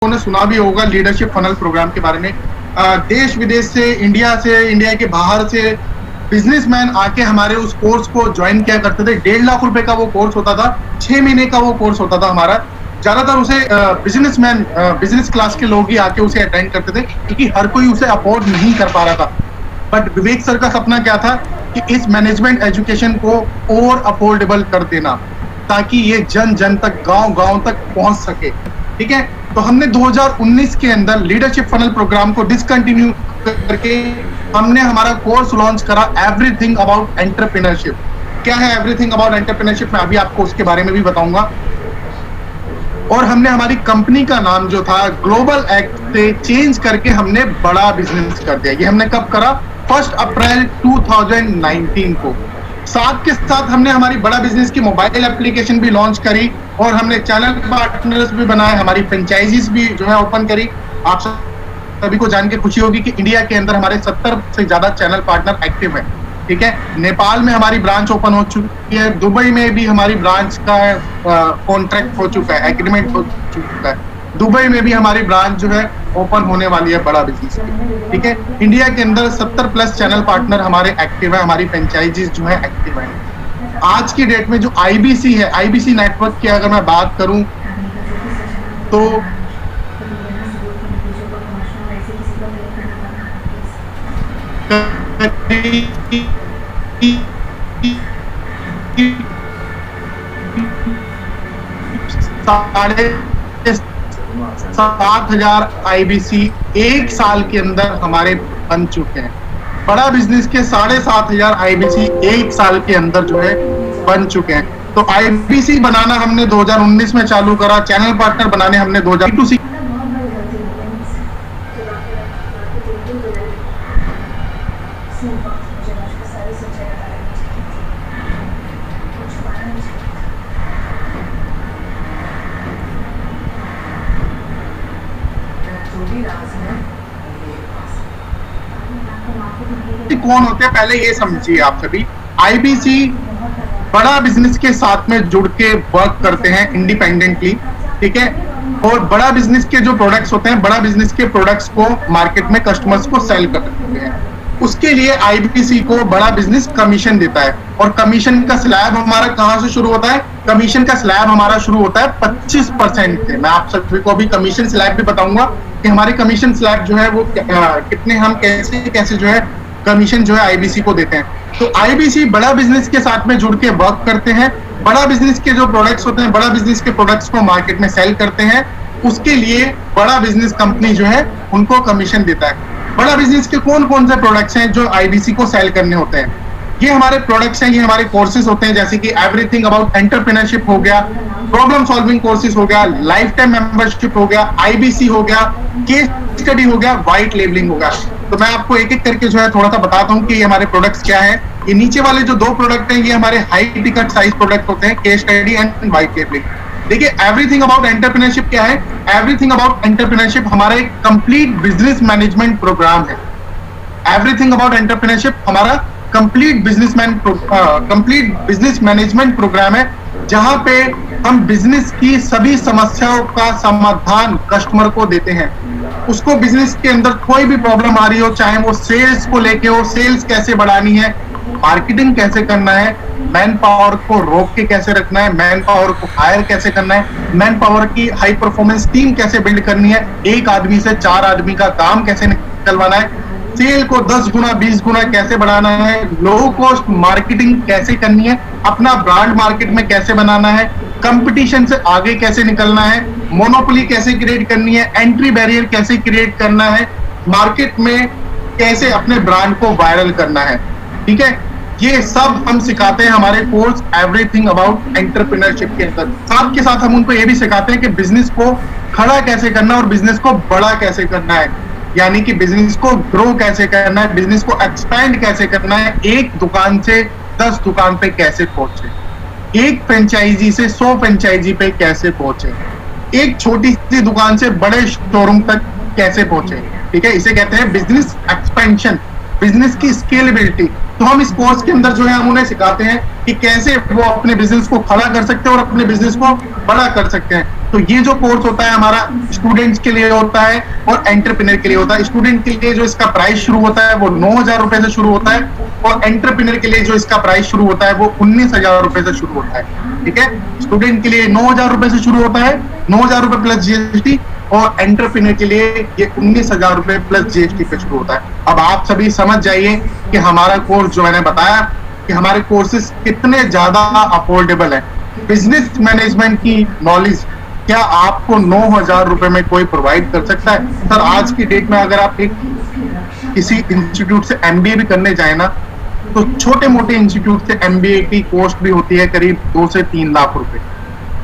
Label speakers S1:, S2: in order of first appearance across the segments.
S1: ने सुना भी होगा लीडरशिप फनल प्रोग्राम के बारे में। देश विदेश से, इंडिया के बाहर से बिजनेसमैन आके हमारे उस कोर्स को ज्वाइन किया करते थे। 1.5 लाख रुपए का वो कोर्स होता था, 6 महीने का वो कोर्स होता था हमारा। ज्यादातर उसे बिजनेसमैन, बिजनेस क्लास के लोग ही आके उसे अटेंड करते थे, क्योंकि हर कोई उसे अफोर्ड नहीं कर पा रहा था। बट विवेक सर का सपना क्या था कि इस मैनेजमेंट एजुकेशन को और अफोर्डेबल कर देना, ताकि ये जन जन तक, गांव गांव तक पहुंच सके। ठीक है, तो हमने 2019 के अंदर लीडरशिप फनल प्रोग्राम को डिसकंटिन्यू करके हमने हमारा कोर्स लॉन्च करा, एवरीथिंग अबाउट एंटरप्रेन्योरशिप। क्या है एवरीथिंग अबाउट एंटरप्रेन्योरशिप, मैं अभी आपको उसके बारे में भी बताऊंगा। और हमने हमारी कंपनी का नाम जो था ग्लोबल एक्ट से चेंज करके हमने बड़ा बिजनेस कर दिया। ये हमने कब करा? 1 अप्रैल 2019 को। साथ के साथ हमने हमारी बड़ा बिजनेस की मोबाइल एप्लीकेशन भी लॉन्च करी, और हमने चैनल पार्टनर्स भी बनाए, हमारी फ्रेंचाइजीज भी जो है ओपन करी। आप सभी को जान के खुशी होगी कि इंडिया के अंदर हमारे 70 से ज्यादा चैनल पार्टनर एक्टिव है। ठीक है, नेपाल में हमारी ब्रांच ओपन हो चुकी है, दुबई में भी हमारी ब्रांच का कॉन्ट्रैक्ट हो चुका है, एग्रीमेंट हो चुका है। दुबई में भी हमारी ब्रांच जो है ओपन होने वाली है बड़ा बिजनेस की। ठीक है, इंडिया के अंदर 70+ चैनल पार्टनर हमारे एक्टिव है, हमारी फ्रेंचाइजीज जो है एक्टिव है। आज की डेट में जो आईबीसी है, आईबीसी नेटवर्क की अगर मैं बात करूं तो $7,000 आईबीसी 1 साल के अंदर हमारे बन चुके हैं। बड़ा बिजनेस के 7,500 आईबीसी 1 साल के अंदर जो है बन चुके हैं। तो आईबीसी बनाना हमने 2019 में चालू करा, चैनल पार्टनर बनाने हमने 2000 कौन होते हैं पहले ये समझिए आप सभी। आईबीसी बड़ा बिजनेस के साथ में जुड़ के वर्क करते हैं इंडिपेंडेंटली। ठीक है, और बड़ा बिजनेस के जो प्रोडक्ट्स होते हैं, बड़ा बिजनेस के प्रोडक्ट्स को मार्केट में कस्टमर्स को सेल करते हैं। उसके लिए आईबीसी को बड़ा बिजनेस कमीशन देता है, और कमीशन का स्लैब हमारा कहां से शुरू होता है? कमीशन का स्लैब हमारा शुरू होता है 25% से। मैं आप सभी को अभी कमीशन स्लैब भी बताऊंगा कि हमारे कमीशन स्लैब जो है वो कितने, हम कैसे कैसे जो है कमीशन जो है आईबीसी को देते हैं। तो आईबीसी बड़ा बिजनेस के साथ में जुड़ के वर्क करते हैं, बड़ा बिजनेस के जो प्रोडक्ट्स होते हैं, बड़ा बिजनेस के प्रोडक्ट्स को मार्केट में सेल करते हैं। उसके लिए बड़ा बिजनेस कंपनी जो है उनको कमीशन देता है। बड़ा बिजनेस के कौन कौन से प्रोडक्ट्स हैं जो आईबीसी को सेल करने होते हैं? ये हमारे प्रोडक्ट्स हैं, ये हमारे कोर्सेज होते हैं, जैसे कि एवरीथिंग अबाउट एंटरप्रेन्योरशिप हो गया, प्रॉब्लम सॉल्विंग कोर्सेज हो गया, लाइफ टाइम मेंबरशिप हो गया, आईबीसी हो गया, केस स्टडी हो गया, व्हाइट लेबलिंग हो गया। तो मैं आपको एक एक करके जो है थोड़ा सा बताता हूँ कि ये हमारे प्रोडक्ट्स क्या है। ये नीचे वाले जो 2 प्रोडक्ट हैं, ये हमारे हाई टिकट साइज प्रोडक्ट होते हैं, case study and white labelling. देखिए, एवरीथिंग अबाउट एंटरप्रेन्योरशिप क्या है? एवरीथिंग अबाउट एंटरप्रेन्योरशिप हमारा एक कंप्लीट बिजनेस मैनेजमेंट प्रोग्राम है। एवरीथिंग अबाउट एंटरप्रेन्योरशिप हमारा कंप्लीट बिजनेस मैनेजमेंट प्रोग्राम है, जहां पे हम बिजनेस की सभी समस्याओं का समाधान कस्टमर को देते हैं। उसको बिजनेस के अंदर कोई भी प्रॉब्लम आ रही हो, चाहे वो सेल्स को लेके हो, सेल्स कैसे बढ़ानी है, मार्केटिंग कैसे करना है, मैन पावर को रोक के कैसे रखना है, मैन पावर को हायर कैसे करना है, मैन पावर की हाई परफॉर्मेंस टीम कैसे बिल्ड करनी है, 1 आदमी से 4 आदमी का काम कैसे निकलवाना है, सेल को 10 गुना 20 गुना कैसे बढ़ाना है, लो कॉस्ट मार्केटिंग कैसे करनी है, अपना ब्रांड मार्केट में कैसे बनाना है, कंपटीशन से आगे कैसे निकलना है, मोनोपोली कैसे क्रिएट करनी है, एंट्री बैरियर कैसे क्रिएट करना है, मार्केट में कैसे अपने ब्रांड को वायरल करना है। ठीक है, ये सब हम सिखाते हैं हमारे कोर्स एवरीथिंग अबाउट एंटरप्रेन्योरशिप के अंदर। साथ के साथ हम उनको ये भी सिखाते हैं कि बिजनेस को खड़ा कैसे करना और बिजनेस को बड़ा कैसे करना है, यानी कि बिजनेस को ग्रो कैसे करना है, बिजनेस को एक्सपैंड कैसे करना है, 1 दुकान से 10 दुकान पे कैसे पहुंचे, 1 फ्रेंचाइजी से 100 फ्रेंचाइजी पे कैसे पहुंचे, एक छोटी सी दुकान से बड़े शोरूम तक कैसे पहुंचे। ठीक है, इसे कहते हैं बिजनेस एक्सपेंशन, बिजनेस की स्केलेबिलिटी। तो हम इस कोर्स के अंदर जो है हम उन्हें सिखाते हैं कि कैसे वो अपने बिजनेस को खड़ा कर सकते हैं और अपने बिजनेस को बड़ा कर सकते हैं। तो ये जो कोर्स होता है हमारा स्टूडेंट्स के लिए होता है और एंटरप्रेन्योर के लिए होता है। स्टूडेंट के लिए जो इसका प्राइस शुरू होता है वो 9,000 रुपए से शुरू होता है और एंटरप्रेन्योर के लिए जो इसका प्राइस शुरू होता है वो 19,000 रुपए से शुरू होता है। ठीक है, स्टूडेंट के लिए 9,000 रुपए से शुरू होता है, 9,000 रुपए प्लस जीएसटी, और एंटरप्रेन्योर के लिए ये 19,000 रुपए प्लस जीएसटी पे शुरू होता है। अब आप सभी समझ जाइए कि हमारा कोर्स जो मैंने बताया कि हमारे कोर्सेज कितने ज्यादा अफोर्डेबल है। बिजनेस मैनेजमेंट की नॉलेज क्या आपको 9,000 रुपए में कोई प्रोवाइड कर सकता है? सर आज की डेट में अगर आप एक किसी इंस्टीट्यूट से एमबीए भी करने जाए ना, तो छोटे मोटे इंस्टीट्यूट से एमबीए की कॉस्ट भी होती है करीब 2 से 3 लाख रुपए।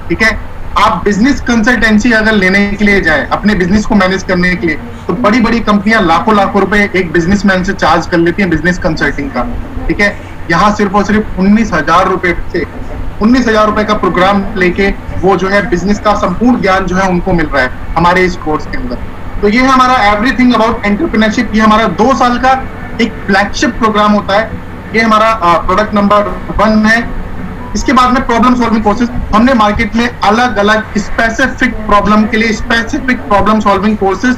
S1: ठीक है, आप बिजनेस कंसल्टेंसी अगर लेने के लिए जाए अपने बिजनेस को मैनेज करने के लिए, तो बड़ी बड़ी कंपनियां लाखों लाखों रुपए एक बिजनेसमैन से चार्ज कर लेती हैं बिजनेस कंसल्टिंग का। ठीक है, यहाँ सिर्फ और सिर्फ 19,000 रुपए से 19,000 रुपए का प्रोग्राम लेके वो जो है बिजनेस का संपूर्ण ज्ञान जो है उनको मिल रहा है हमारे इस कोर्स के अंदर। तो ये है हमारा एवरीथिंग अबाउट एंटरप्रेन्योरशिप। ये हमारा 2 साल का एक फ्लैगशिप प्रोग्राम होता है। ये हमारा प्रोडक्ट नंबर 1 है। इसके बाद में प्रॉब्लम सॉल्विंग कोर्सेज, हमने मार्केट में अलग अलग स्पेसिफिक प्रॉब्लम के लिए specific problem solving courses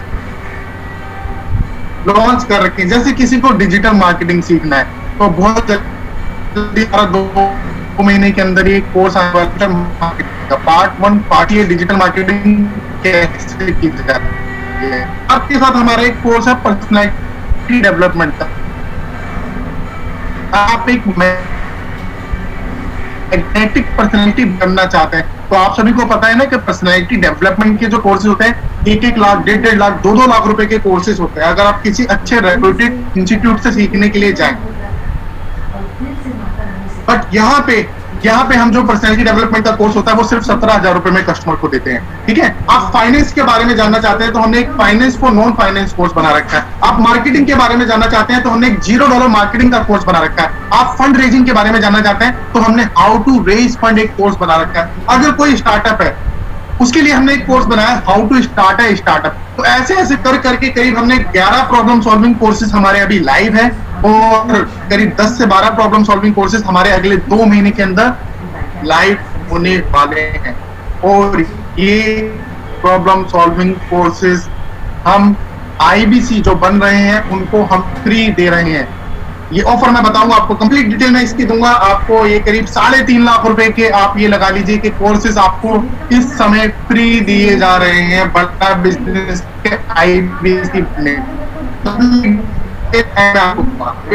S1: launch कर रखे हैं। जैसे किसी को डिजिटल मार्केटिंग सीखना है तो बहुत जल्दी 2 महीने के अंदर ये कोर्स आने वाला है। पार्ट 1 पार्ट ये डिजिटल मार्केटिंग कैसे की जाती है। आपके साथ हमारा एक कोर्स है पर्सनैलिटी डेवलपमेंट का। आप एक मैग्नेटिक पर्सनैलिटी बनना चाहते हैं तो आप सभी को पता है ना कि पर्सनैलिटी डेवलपमेंट के जो कोर्सेज होते हैं 1-1 लाख, 1.5 लाख, 2-2 लाख रुपए के कोर्सेज होते हैं। अगर आप किसी अच्छे रेप्यूटेड इंस्टीट्यूट से सीखने के लिए जाएं, बट यहाँ पे हम जो पर्सनैलिटी डेवलपमेंट का कोर्स होता है वो सिर्फ 17,000 रुपए में कस्टमर को देते हैं। ठीक है, आप फाइनेंस के बारे में जानना चाहते हैं तो हमने एक finance for non finance course बना रखा है। आप मार्केटिंग के बारे में जानना चाहते हैं तो हमने एक $0 मार्केटिंग का कोर्स बना रखा है। आप फंड रेजिंग के बारे में जानना चाहते हैं तो हमने हाउ टू रेज फंड एक कोर्स बना रखा है। अगर कोई स्टार्टअप है उसके लिए हमने एक कोर्स बनाया हाउ टू स्टार्ट है स्टार्टअप। तो ऐसे ऐसे कर करके करीब हमने 11 प्रॉब्लम सॉल्विंग कोर्सेज हमारे अभी लाइव है और करीब 10 से 12 प्रॉब्लम सॉल्विंग कोर्सेज हमारे अगले 2 महीने के अंदर लाइव होने वाले हैं। और ये प्रॉब्लम सॉल्विंग कोर्सेज हम आईबीसी जो बन रहे हैं उनको हम फ्री दे रहे हैं। ये ऑफर मैं बताऊंगा आपको, कंप्लीट डिटेल मैं इसकी दूंगा आपको। ये करीब 3.5 लाख रुपए के आप ये लगा लीजिए कि कोर्सेज आपको इस समय फ्री दिए जा रहे हैं बड़ा बिजनेस के आईबीसी में।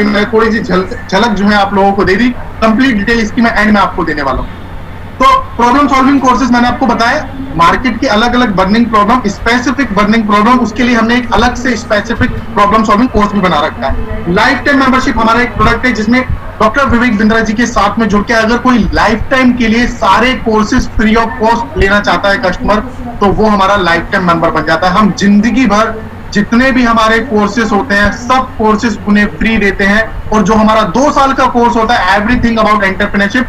S1: मैं थोड़ी सी झलक जो है आप लोगों को दे दी, कंप्लीट डिटेल इसकी मैं एंड में आपको देने वाला हूँ। तो प्रॉब्लम सॉल्विंग कोर्सेज मैंने आपको बताया, मार्केट की अलग अलग burning problem, specific burning problem, उसके लिए हमने एक अलग से स्पेसिफिक प्रॉब्लम सॉल्विंग कोर्स भी बना रखा है। लाइफ टाइम मेंबरशिप हमारा एक प्रोडक्ट है जिसमें डॉक्टर विवेक बिंद्रा जी के साथ में जुड़ के अगर कोई लाइफ टाइम के लिए सारे कोर्सेज फ्री ऑफ कॉस्ट लेना चाहता है कस्टमर, तो वो हमारा लाइफ टाइम मेंबर बन जाता है। हम जिंदगी भर जितने भी हमारे कोर्सेज होते हैं सब कोर्सेज उन्हें फ्री देते हैं। और जो हमारा 2 साल का कोर्स होता है everything about entrepreneurship,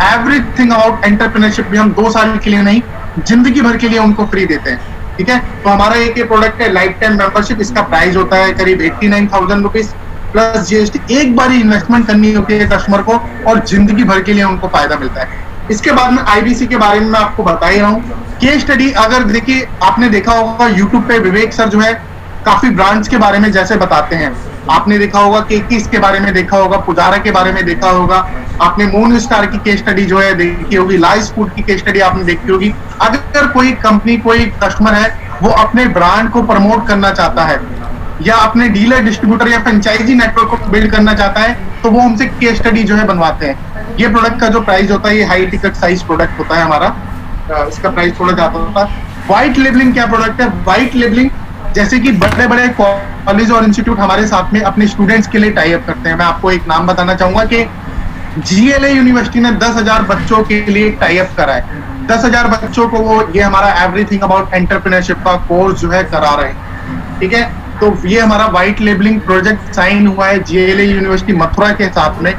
S1: everything about entrepreneurship भी हम 2 साल के लिए नहीं जिंदगी भर के लिए उनको फ्री देते हैं। ठीक है, तो हमारा एक प्रोडक्ट है लाइफ टाइम मेंबरशिप। इसका प्राइस होता है करीब 89,000 रुपीज प्लस जीएसटी। एक बार ही इन्वेस्टमेंट करनी होती है कस्टमर को और जिंदगी भर के लिए उनको फायदा मिलता है। इसके बाद में आईबीसी के बारे में मैं आपको बता ही रहा हूँ। केस स्टडी अगर देखिए, आपने देखा होगा यूट्यूब पे विवेक सर जो है काफी ब्रांड्स के बारे में जैसे बताते हैं, आपने देखा होगा केकीज के बारे में देखा होगा, पुजारा के बारे में देखा होगा, आपने मून स्टार की केस स्टडी जो है देखी होगी, लाइस फूड की केस स्टडी आपने देखी होगी। अगर कोई कंपनी कोई कस्टमर है वो अपने ब्रांड को प्रमोट करना चाहता है या अपने डीलर डिस्ट्रीब्यूटर या फ्रेंचाइजी नेटवर्क को बिल्ड करना चाहता है तो वो हमसे केस स्टडी जो है बनवाते हैं। ये प्रोडक्ट का जो प्राइस होता है ये हाई टिकट साइज प्रोडक्ट होता है हमारा, इसका प्राइस थोड़ा ज्यादा होता है। व्हाइट लेबलिंग क्या प्रोडक्ट है? व्हाइट लेबलिंग जैसे कि बड़े बड़े कॉलेज और इंस्टीट्यूट हमारे साथ में अपने स्टूडेंट्स के लिए टाई अप करते हैं। मैं आपको एक नाम बताना चाहूंगा कि जीएलए यूनिवर्सिटी ने 10,000 बच्चों के लिए टाई अप करा है। 10,000 बच्चों को वो ये हमारा एवरीथिंग अबाउट एंटरप्रेन्योरशिप का कोर्स जो है करा रहे हैं। ठीक है, तो ये हमारा व्हाइट लेबलिंग प्रोजेक्ट साइन हुआ है जीएलए यूनिवर्सिटी मथुरा के साथ में।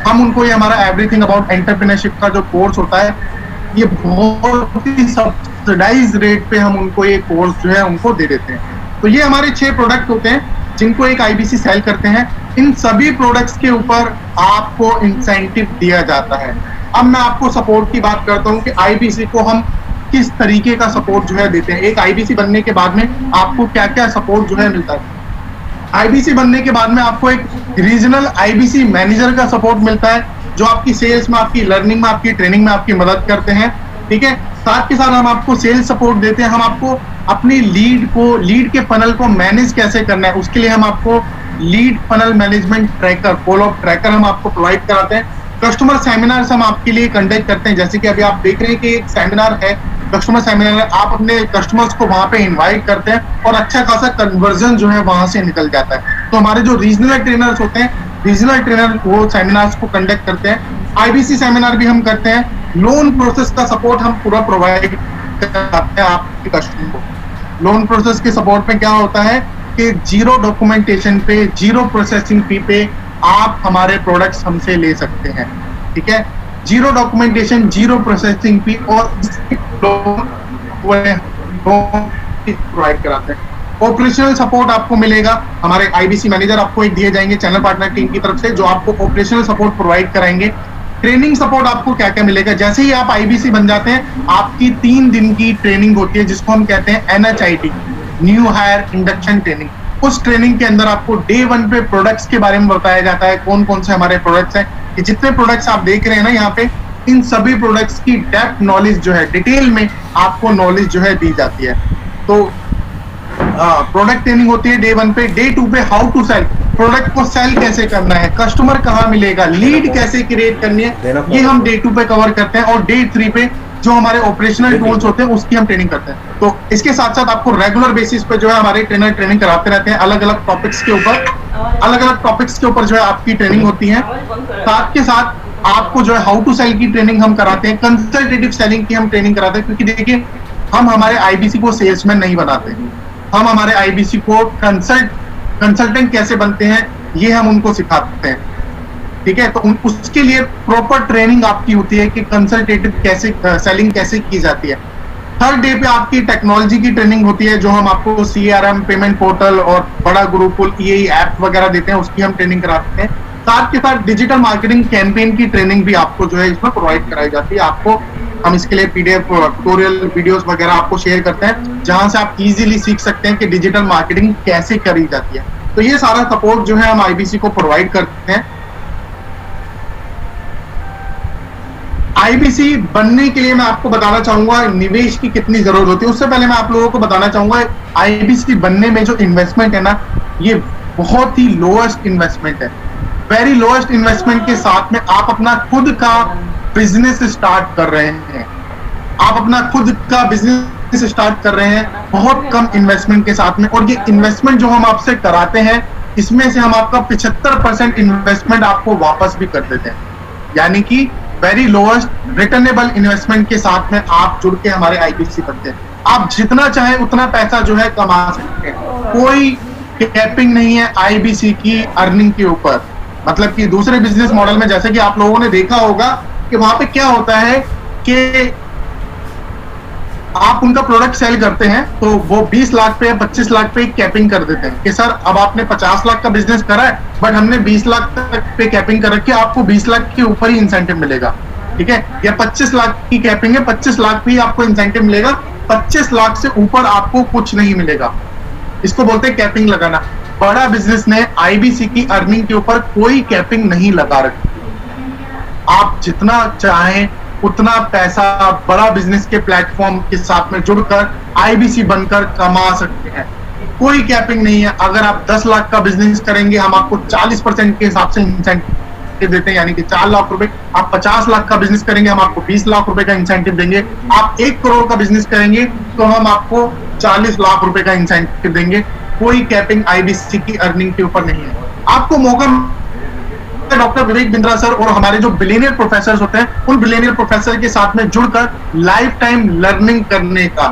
S1: हम उनको ये हमारा एवरीथिंग अबाउट एंटरप्रेन्योरशिप का जो कोर्स होता है ये बहुत ही सब्सिडाइज रेट पे हम उनको ये कोर्स जो है उनको दे देते हैं। तो ये हमारे 6 प्रोडक्ट होते हैं जिनको एक आईबीसी सेल करते हैं। इन सभी प्रोडक्ट्स के ऊपर आपको इंसेंटिव दिया जाता है। अब मैं आपको सपोर्ट की बात करता हूँ कि आईबीसी को हम किस तरीके का सपोर्ट जो है देते हैं। एक आईबीसी बनने के बाद में आपको क्या क्या सपोर्ट जो है मिलता है। आईबीसी बनने के बाद में आपको एक रीजनल आईबीसी मैनेजर का सपोर्ट मिलता है, जो आपकी सेल्स में, आपकी लर्निंग में, आपकी ट्रेनिंग में आपकी मदद करते हैं। ठीक है, साथ के साथ हम आपको सेल्स सपोर्ट देते हैं। हम आपको अपनी लीड के फनल को मैनेज कैसे करना है, उसके लिए हम आपको lead funnel management tracker, follow up tracker हम आपको प्रोवाइड कराते हैं। कस्टमर सेमिनार्स हम आपके लिए कंडक्ट करते हैं, जैसे कि अभी आप देख रहे हैं कि एक सेमिनार है, कस्टमर सेमिनार है। आप अपने कस्टमर्स को वहां पे इनवाइट करते हैं और अच्छा खासा कन्वर्जन जो है वहां से निकल जाता है। तो हमारे जो रीजनल ट्रेनर्स होते हैं, रीजनल ट्रेनर वो सेमिनार्स को कंडक्ट करते हैं। आईबीसी सेमिनार भी हम करते हैं। लोन प्रोसेस का सपोर्ट हम पूरा प्रोवाइड करते हैं आपके कस्टमर को। लोन प्रोसेस के सपोर्ट में क्या होता है कि जीरो डॉक्यूमेंटेशन पे, जीरो प्रोसेसिंग फी पे आप हमारे प्रोडक्ट्स हमसे ले सकते हैं। ठीक है, zero documentation, zero processing fee और प्रोवाइड कराते हैं। ऑपरेशनल सपोर्ट आपको मिलेगा, हमारे आईबीसी मैनेजर आपको एक दिए जाएंगे चैनल पार्टनर टीम की तरफ से, जो आपको ऑपरेशनल सपोर्ट प्रोवाइड कराएंगे। ट्रेनिंग सपोर्ट आपको क्या क्या मिलेगा, जैसे ही आप आईबीसी बन जाते हैं आपकी 3 दिन की ट्रेनिंग होती है, जिसको हम कहते हैं NHIT, new hire induction training. उस ट्रेनिंग के अंदर आपको डे 1 पे प्रोडक्ट्स के बारे में बताया जाता है, कौन कौन से हमारे प्रोडक्ट्स हैं। कि जितने प्रोडक्ट्स आप देख रहे हैं ना यहाँ पे, इन सभी प्रोडक्ट्स की डेप्थ नॉलेज जो है, डिटेल में आपको नॉलेज जो है दी जाती है। तो प्रोडक्ट ट्रेनिंग होती है डे 1 पे। डे 2 पे हाउ टू सेल, प्रोडक्ट को सेल कैसे करना है, कस्टमर कहाँ मिलेगा, लीड कैसे क्रिएट करनी है, ये हम डे 2 पे कवर करते हैं। और डे 3 पे जो हमारे ऑपरेशनल टूल्स होते हैं उसकी हम ट्रेनिंग करते हैं। तो इसके साथ साथ आपको रेगुलर बेसिस पे जो है हमारे ट्रेनर ट्रेनिंग कराते रहते हैं, अलग अलग टॉपिक्स के ऊपर जो है आपकी ट्रेनिंग होती है। साथ के साथ आपको जो है हाउ टू सेल की ट्रेनिंग हम कराते हैं, कंसल्टेटिव सेलिंग की हम ट्रेनिंग कराते हैं। क्योंकि देखिए, हम हमारे आईबीसी को सेल्समैन नहीं बनाते, हम हमारे आईबीसी को कंसल्टेंट कैसे बनते हैं ये हम उनको सिखाते हैं। ठीक है, तो उसके लिए प्रॉपर ट्रेनिंग आपकी होती है कि कंसल्टेटिव कैसे सेलिंग कैसे की जाती है। थर्ड डे पे आपकी टेक्नोलॉजी की ट्रेनिंग होती है, जो हम आपको CRM, पेमेंट पोर्टल और बड़ा ग्रुपुल EAE ऐप वगैरह देते हैं, उसकी हम ट्रेनिंग कराते हैं। साथ के साथ डिजिटल मार्केटिंग कैंपेन की ट्रेनिंग भी आपको जो है इसमें प्रोवाइड कराई जाती है। आपको हम इसके लिए PDF ट्यूटोरियल वीडियोस वगैरह आपको शेयर करते हैं, जहां से आप इजीली सीख सकते हैं कि डिजिटल मार्केटिंग कैसे करी जाती है। तो ये सारा सपोर्ट जो है हम आईबीसी को प्रोवाइड करते हैं। आईबीसी बनने के लिए मैं आपको बताना चाहूंगा निवेश की कितनी जरूरत होती है। उससे पहले मैं आप लोगों को बताना चाहूंगा आईबीसी बनने में जो इन्वेस्टमेंट है ना, ये बहुत ही लोएस्ट इन्वेस्टमेंट है। वेरी लोएस्ट इन्वेस्टमेंट के साथ में आप अपना खुद का बिजनेस स्टार्ट कर रहे हैं, आप अपना खुद का बिजनेस स्टार्ट कर रहे हैं बहुत कम इन्वेस्टमेंट के साथ में। और ये इन्वेस्टमेंट जो हम आपसे कराते हैं, इसमें से हम आपका 75% इन्वेस्टमेंट आपको वापस भी कर देते हैं। यानी कि वेरी लोएस्ट रिटर्नेबल इन्वेस्टमेंट के साथ में आप जुड़ के हमारे आईबीसी बनते हैं। आप जितना चाहे उतना पैसा जो है कमा सकते हैं, कोई कैपिंग नहीं है आईबीसी की अर्निंग के ऊपर। मतलब कि दूसरे बिजनेस मॉडल में जैसे कि आप लोगों ने देखा होगा कि वहां पे क्या होता है कि आप उनका प्रोडक्ट सेल करते हैं तो वो 20 लाख पे या 25 लाख पे कैपिंग कर देते हैं कि सर अब आपने 50 लाख का बिजनेस करा है बट हमने 20 लाख तक पे कैपिंग कर रखी है, आपको 20 लाख के ऊपर ही इंसेंटिव मिलेगा। ठीक है, या 25 लाख की कैपिंग है, 25 लाख पे ही आपको इंसेंटिव मिलेगा, 25 लाख से ऊपर आपको कुछ नहीं मिलेगा। इसको बोलते हैं कैपिंग लगाना। बड़ा बिजनेस ने आईबीसी की अर्निंग के ऊपर कोई कैपिंग नहीं लगा रखी। आप जितना चाहें उतना पैसा बड़ा बिजनेस के प्लेटफॉर्म के साथ में जुड़कर आईबीसी बनकर कमा सकते हैं, कोई कैपिंग नहीं है। अगर आप 10 लाख का बिजनेस करेंगे, हम आपको 40% के हिसाब से इंसेंटिव देते हैं, यानी कि 4 लाख रुपए। आप 50 लाख का बिजनेस करेंगे, हम आपको 20 लाख रुपए का इंसेंटिव देंगे। आप 1 करोड़ का बिजनेस करेंगे तो हम आपको 40 लाख रुपए का इंसेंटिव देंगे। कोई कैपिंग आईबीसी की अर्निंग के ऊपर नहीं है। आपको मौका डॉक्टर विवेक बिंद्रा सर और हमारे जो बिलियनियर प्रोफेसर होते हैं, उन बिलियनियर प्रोफेसर के साथ में जुड़कर लाइफ टाइम लर्निंग करने का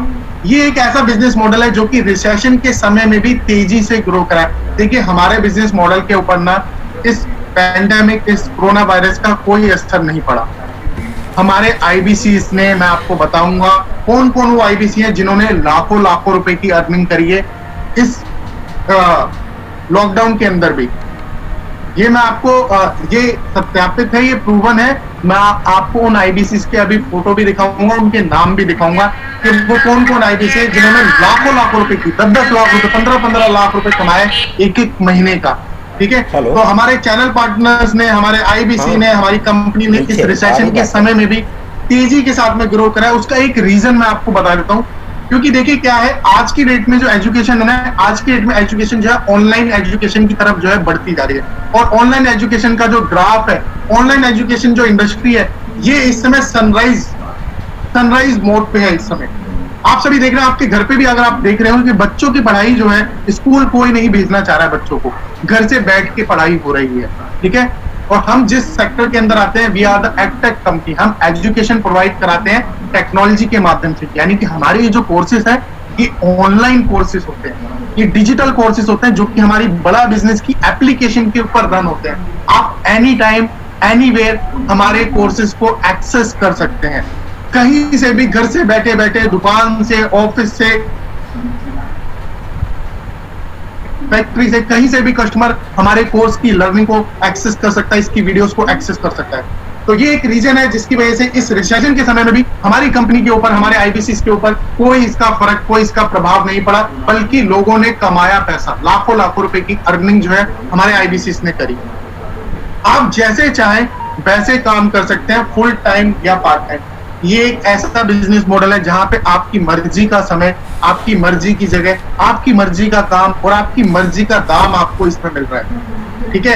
S1: ये एक ऐसा बिजनेस मॉडल है जो कि रिसेशन के समय में भी तेजी से ग्रो करा है। देखिए, हमारे बिजनेस मॉडल के ऊपर ना इस पैंडेमिक, इस कोरोना वायरस का कोई असर नहीं पड़ा। हमारे आईबीसी ने, मैं आपको बताऊंगा कौन कौन वो आईबीसी है जिन्होंने लाखों लाखों रुपए की अर्निंग करी है इस लॉकडाउन के अंदर भी। ये मैं आपको ये सत्यापित है, ये प्रूवन है। मैं आपको उन आईबीसी के अभी फोटो भी दिखाऊंगा, उनके नाम भी दिखाऊंगा कि वो कौन कौन आईबीसी है जिन्होंने लाखों लाखों रुपए की 10-10 लाख रुपए 15-15 लाख रुपए कमाए एक महीने का। ठीक है, तो हमारे चैनल पार्टनर्स ने, हमारे आईबीसी ने, हमारी कंपनी ने इस रिसेशन के समय में भी तेजी के साथ में ग्रो करा है। उसका एक रीजन मैं आपको बता देता हूँ, क्योंकि देखिए क्या है, आज की डेट में जो एजुकेशन है ना, आज की डेट में एजुकेशन जो है ऑनलाइन एजुकेशन की तरफ जो है बढ़ती जा रही है। और ऑनलाइन एजुकेशन का जो ग्राफ है, ऑनलाइन एजुकेशन जो इंडस्ट्री है, ये इस समय सनराइज मोड पे है। इस समय आप सभी देख रहे हैं, आपके घर पे भी अगर आप देख रहे हो कि बच्चों की पढ़ाई जो है, स्कूल कोई नहीं भेजना चाह रहा है बच्चों को, घर से बैठ के पढ़ाई हो रही है। ठीक है, और हम जिस सेक्टर के अंदर आते हैं, we are the edtech company. हम एजुकेशन प्रोवाइड कराते हैं टेक्नोलॉजी के माध्यम से, यानी कि हमारे ये जो कोर्सेज है, ये ऑनलाइन कोर्सेज होते हैं, ये डिजिटल कोर्सेज होते हैं, जो कि हमारी बड़ा बिजनेस की एप्लीकेशन के ऊपर रन होते हैं। आप एनी टाइम एनीवेयर हमारे कोर्सेज को एक्सेस कर सकते हैं, कहीं से भी, घर से बैठे बैठे, दुकान से, ऑफिस से, फैक्ट्री से, कहीं से भी कस्टमर हमारे कोर्स की लर्निंग को एक्सेस कर सकता है, इसकी वीडियोस को एक्सेस कर सकता है। तो ये एक रीजन है जिसकी वजह से इस रिसेशन के समय में भी हमारी कंपनी के ऊपर, हमारे आईबीसी के ऊपर कोई इसका फर्क, कोई इसका प्रभाव नहीं पड़ा, बल्कि लोगों ने कमाया पैसा, लाखों लाखों रुपए की अर्निंग जो है हमारे आईबीसी ने करी। आप जैसे चाहें वैसे काम कर सकते हैं, फुल टाइम या पार्ट टाइम। ये एक ऐसा बिजनेस मॉडल है जहां पे आपकी मर्जी का समय, आपकी मर्जी की जगह, आपकी मर्जी का काम और आपकी मर्जी का दाम आपको इसमें मिल रहा है। ठीक है,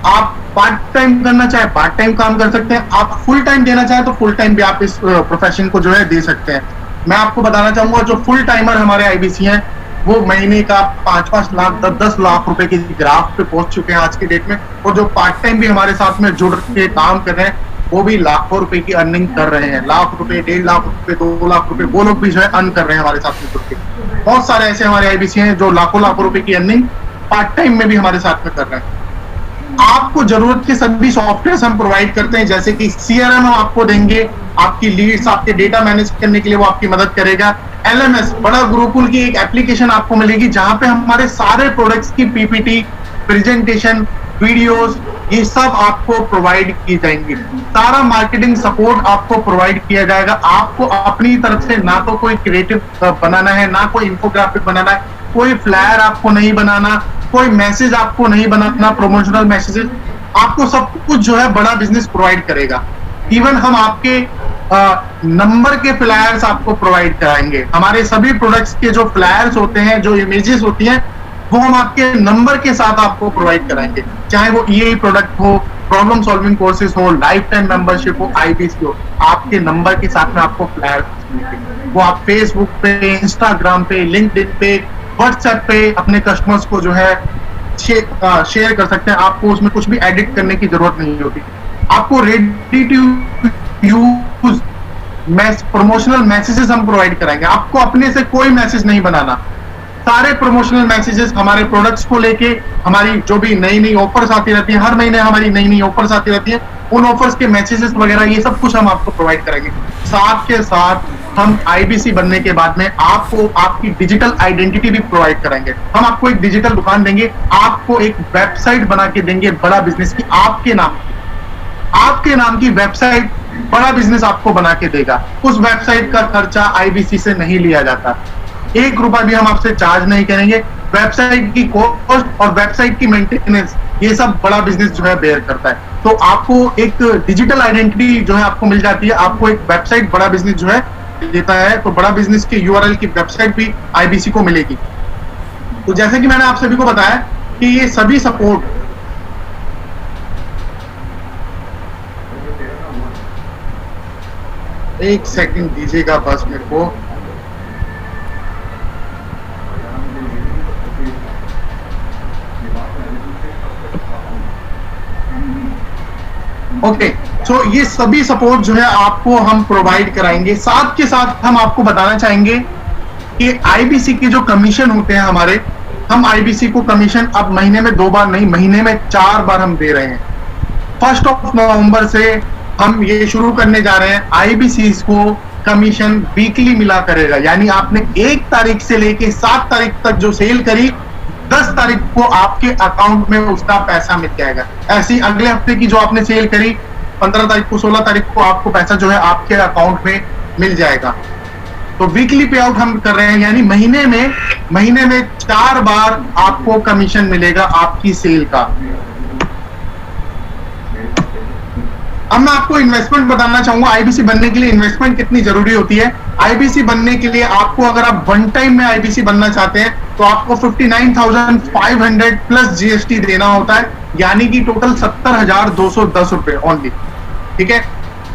S1: आप पार्ट टाइम करना चाहे पार्ट टाइम काम कर सकते हैं, आप फुल टाइम देना चाहे तो फुल टाइम भी आप इस प्रोफेशन को जो है दे सकते हैं। मैं आपको बताना चाहूंगा, जो फुल टाइमर हमारे आईबीसी हैं, वो महीने का 5-5 लाख 10-10 लाख रुपए के ग्राफ पे पहुंच चुके हैं आज की डेट में। और जो पार्ट टाइम भी हमारे साथ में जुड़ के काम कर रहे हैं, वो भी लाखों रुपए की अर्निंग कर रहे हैं, लाख रुपए, 1.5 लाख रुपए, 2 लाख रुपए, वो लोग भी जो है अर्न कर रहे हैं हमारे साथ में जुड़ के। बहुत सारे ऐसे हमारे आईबीसी हैं जो लाखों लाखों रुपए की अर्निंग पार्ट टाइम में भी हमारे साथ में कर रहे हैं। आपको जरूरत के सभी सॉफ्टवेयर हम प्रोवाइड करते हैं, जैसे कि सीआरएम हम आपको देंगे, आपकी लीड्स, आपके डेटा मैनेज करने के लिए वो आपकी मदद करेगा। एलएमएस, बड़ा गुरुकुल की एक एप्लीकेशन आपको मिलेगी, जहां पे हमारे सारे प्रोडक्ट्स की पीपीटी, प्रेजेंटेशन, वीडियोस, ये सब आपको प्रोवाइड की जाएंगी। सारा मार्केटिंग सपोर्ट आपको प्रोवाइड किया जाएगा। आपको अपनी तरफ से ना तो कोई क्रिएटिव बनाना है, ना कोई इंफोग्राफिक बनाना है, कोई फ्लायर आपको नहीं बनाना, कोई मैसेज आपको नहीं बनाना, प्रमोशनल मैसेजेस, आपको सब कुछ जो है बड़ा बिजनेस प्रोवाइड करेगा। इवन हम आपके नंबर के फ्लायर्स आपको प्रोवाइड कराएंगे। हमारे सभी प्रोडक्ट्स के जो फ्लायर्स होते हैं, जो इमेजेस होती हैं, वो हम आपके नंबर के साथ आपको प्रोवाइड कराएंगे, चाहे वो ईए प्रोडक्ट हो, प्रॉब्लम सॉल्विंग कोर्सेज हो, लाइफ टाइम मेंबरशिप हो, आईबीसी हो, आपके नंबर के साथ में आपको फ्लायर्स मिलेंगे। वो आप फेसबुक पे, इंस्टाग्राम पे, लिंक्डइन पे, व्हाट्सएप पे अपने कस्टमर्स को जो है शेयर कर सकते हैं। आपको उसमें कुछ भी एडिट करने की जरूरत नहीं होती। आपको ready to use promotional messages हम प्रोवाइड कराएंगे। आपको अपने से कोई मैसेज नहीं बनाना, सारे प्रमोशनल मैसेजेस हमारे प्रोडक्ट्स को लेके, हमारी जो भी नई नई ऑफर्स आती रहती है, हर महीने हमारी नई नई ऑफर्स आती रहती है, उन ऑफर्स के मैसेजेस वगैरह ये सब कुछ हम आपको प्रोवाइड करेंगे। साथ के साथ हम आईबीसी बनने के बाद में आपको आपकी डिजिटल आइडेंटिटी भी प्रोवाइड कराएंगे। हम आपको एक डिजिटल दुकान देंगे, आपको एक वेबसाइट बना के देंगे बड़ा बिजनेस की, आपके नाम की वेबसाइट बड़ा बिजनेस आपको बना के देगा। उस वेबसाइट का खर्चा आईबीसी से नहीं लिया जाता, 1 रुपया भी हम आपसे चार्ज नहीं करेंगे। वेबसाइट की कॉस्ट और वेबसाइट की मेंटेनेंस, ये सब बड़ा बिजनेस जो है बेयर करता है। तो आपको एक डिजिटल आइडेंटिटी जो है आपको मिल जाती है, आपको एक वेबसाइट बड़ा बिजनेस जो है देता है। तो बड़ा बिजनेस के यूआरएल की वेबसाइट भी आईबीसी को मिलेगी। तो जैसे कि मैंने आप सभी को बताया कि ये सभी सपोर्ट, एक सेकंड दीजिएगा बस मेरे को। ओके, सो ये सभी सपोर्ट जो है आपको हम प्रोवाइड कराएंगे। साथ के साथ हम आपको बताना चाहेंगे कि आईबीसी के जो कमीशन होते हैं हमारे, हम आईबीसी को कमीशन अब महीने में 2 बार नहीं, महीने में 4 बार हम दे रहे हैं। 1 नवंबर से हम ये शुरू करने जा रहे हैं, आईबीसी को कमीशन वीकली मिला करेगा। यानी आपने 1 तारीख से लेके 7 तारीख तक जो सेल करी, 10 तारीख को आपके अकाउंट में उसका पैसा मिल जाएगा। ऐसी अगले हफ्ते की जो आपने सेल करी 15 तारीख को, 16 तारीख को आपको पैसा जो है आपके अकाउंट में मिल जाएगा। तो वीकली पे आउट हम कर रहे हैं, यानी महीने में 4 बार आपको कमीशन मिलेगा आपकी सेल का। अब मैं आपको इन्वेस्टमेंट बताना चाहूंगा, आईबीसी बनने के लिए इन्वेस्टमेंट कितनी जरूरी होती है। आईबीसी बनने के लिए आपको, अगर आप वन टाइम में आईबीसी बनना चाहते हैं तो आपको 59,500 प्लस जीएसटी देना होता है, यानी कि टोटल 70,210 रुपए ओनली। ठीक है,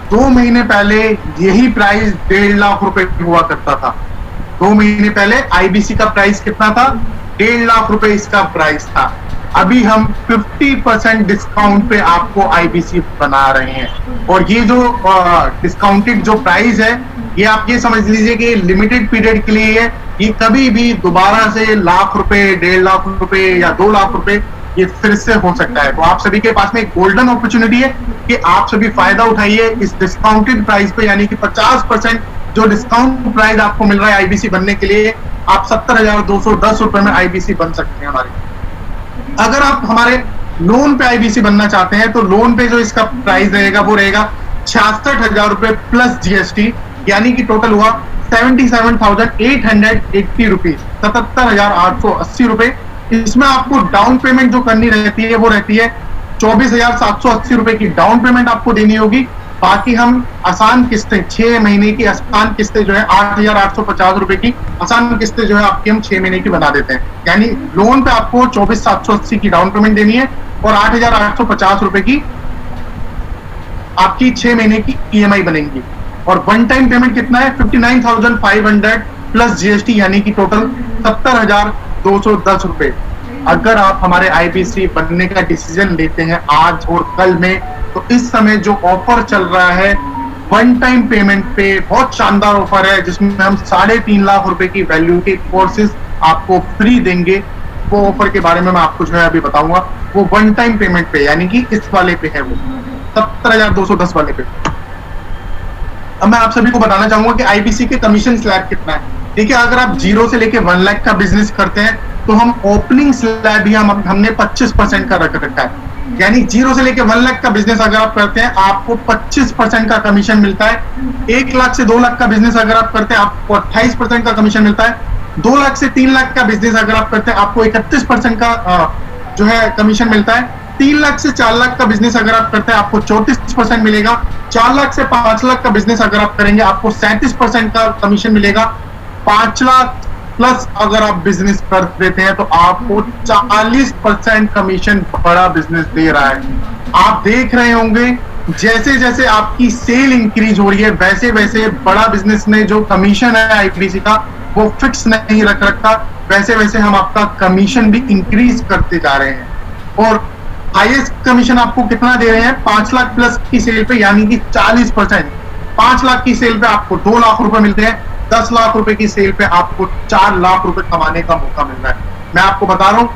S1: 2 महीने पहले यही प्राइस 1.5 लाख रुपए हुआ करता था। 2 महीने पहले आईबीसी का प्राइस कितना था? 1.5 लाख रुपए इसका प्राइस था। अभी हम 50% डिस्काउंट पे आपको आईबीसी बना रहे हैं, और ये जो डिस्काउंटेड जो प्राइस है, ये आप ये समझ लीजिए कि लिमिटेड पीरियड के लिए है। ये कभी भी दोबारा से लाख रुपए, 1.5 लाख रुपए या 2 लाख रुपए ये फिर से हो सकता है। तो आप सभी के पास में एक गोल्डन अपॉर्चुनिटी है कि आप सभी फायदा उठाइए इस डिस्काउंटेड प्राइस पे, यानी कि 50% जो डिस्काउंट प्राइस आपको मिल रहा है आईबीसी बनने के लिए, आप 70,210 रुपए में आईबीसी बन सकते हैं हमारे। अगर आप हमारे लोन पे आईबीसी बनना चाहते हैं तो लोन पे जो इसका प्राइस रहेगा वो रहेगा 66,000 रुपए प्लस जीएसटी, यानी कि टोटल हुआ 77,880 रुपीज, 77,880 रुपए। इसमें आपको डाउन पेमेंट जो करनी रहती है वो रहती है 24,780 रुपए की डाउन पेमेंट आपको देनी होगी। बाकी हम आसान किस्तें 6 महीने की आसान किस्तें जो है 8,850 रुपए की आसान किस्तें जो है आपकी हम 6 महीने की बना देते हैं। यानी लोन पे आपको 24,780 की डाउन पेमेंट देनी है और 8,850 रुपए की आपकी 6 महीने की ईएमआई बनेगी। और वन टाइम पेमेंट कितना है? 59,500 प्लस जीएसटी, यानी कि टोटल 70,210 रुपए। अगर आप हमारे आईबीसी बनने का डिसीजन लेते हैं आज और कल में, तो इस समय जो ऑफर चल रहा है वन टाइम पेमेंट पे, बहुत शानदार ऑफर है, जिसमें हम 3.5 लाख रुपए की वैल्यू के कोर्सेज आपको फ्री देंगे। वो ऑफर के बारे में मैं आपको जो है अभी बताऊंगा। वो वन टाइम पेमेंट पे, यानी कि इस वाले पे है, वो 70,210 वाले पे। अब मैं आप सभी को बताना चाहूंगा कि आईबीसी के कमीशन स्लैब कितना है। देखिए, अगर आप 0 से लेके 1 लाख का बिजनेस करते हैं तो हम ओपनिंग स्लैब ही हमने 25% का रख रखा है। यानी 0 से लेके 1 लाख का बिजनेस अगर आप करते हैं आपको 25% का कमीशन मिलता है। 1 लाख से 2 लाख का बिजनेस अगर आप करते हैं आपको 28% का कमीशन मिलता है। 2 लाख से 3 लाख का बिजनेस अगर आप करते हैं आपको 31% का जो है कमीशन मिलता है। 3 लाख से 4 लाख का बिजनेस अगर आप करते हैं आपको 34% मिलेगा। 4 लाख से 5 लाख का बिजनेस अगर आप करेंगे आपको 37% का कमीशन मिलेगा। 5 लाख प्लस अगर आप बिजनेस कर देते हैं तो आपको 40% कमीशन बड़ा बिजनेस दे रहा है। आप देख रहे होंगे जैसे जैसे आपकी सेल इंक्रीज हो रही है वैसे वैसे बड़ा बिजनेस में जो कमीशन है आईबीसी का वो फिक्स नहीं रख रखा, वैसे वैसे हम आपका कमीशन भी इंक्रीज करते जा रहे हैं। और हाईएस्ट कमीशन आपको कितना दे रहे हैं? 5 लाख प्लस की सेल पे, यानी कि 40%। 5 लाख की सेल पे आपको 2 लाख रुपए मिलते हैं। 10 लाख रुपए की सेल पे आपको 4 लाख रुपए कमाने का मौका मिल रहा है। मैं आपको बता रहा हूं,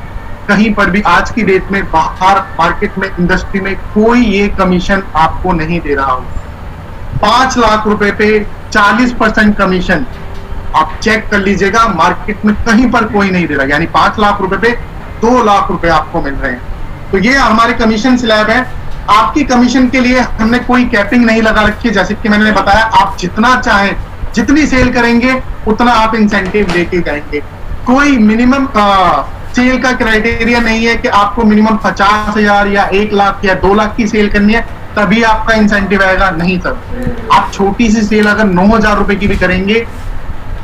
S1: कहीं पर भी आज की डेट में बाहर मार्केट में इंडस्ट्री में कोई ये कमीशन आपको नहीं दे रहा हो। 5 लाख रुपए पे 40% कमीशन आप चेक कर लीजिएगा, मार्केट में कहीं पर कोई नहीं दे रहा। यानी 5 लाख रुपए पे 2 लाख रुपए आपको मिल रहे हैं। तो ये हमारे कमीशन स्लैब है। आपकी कमीशन के लिए हमने कोई कैपिंग नहीं लगा रखी है। जैसे कि मैंने बताया, आप जितना चाहें जितनी सेल करेंगे उतना आप इंसेंटिव लेके जाएंगे। कोई मिनिमम सेल का क्राइटेरिया नहीं है कि आपको मिनिमम 50,000 या 1 लाख या 2 लाख की सेल करनी है तभी आपका इंसेंटिव आएगा। नहीं सर, आप छोटी सी सेल अगर 9,000 रुपए की भी करेंगे,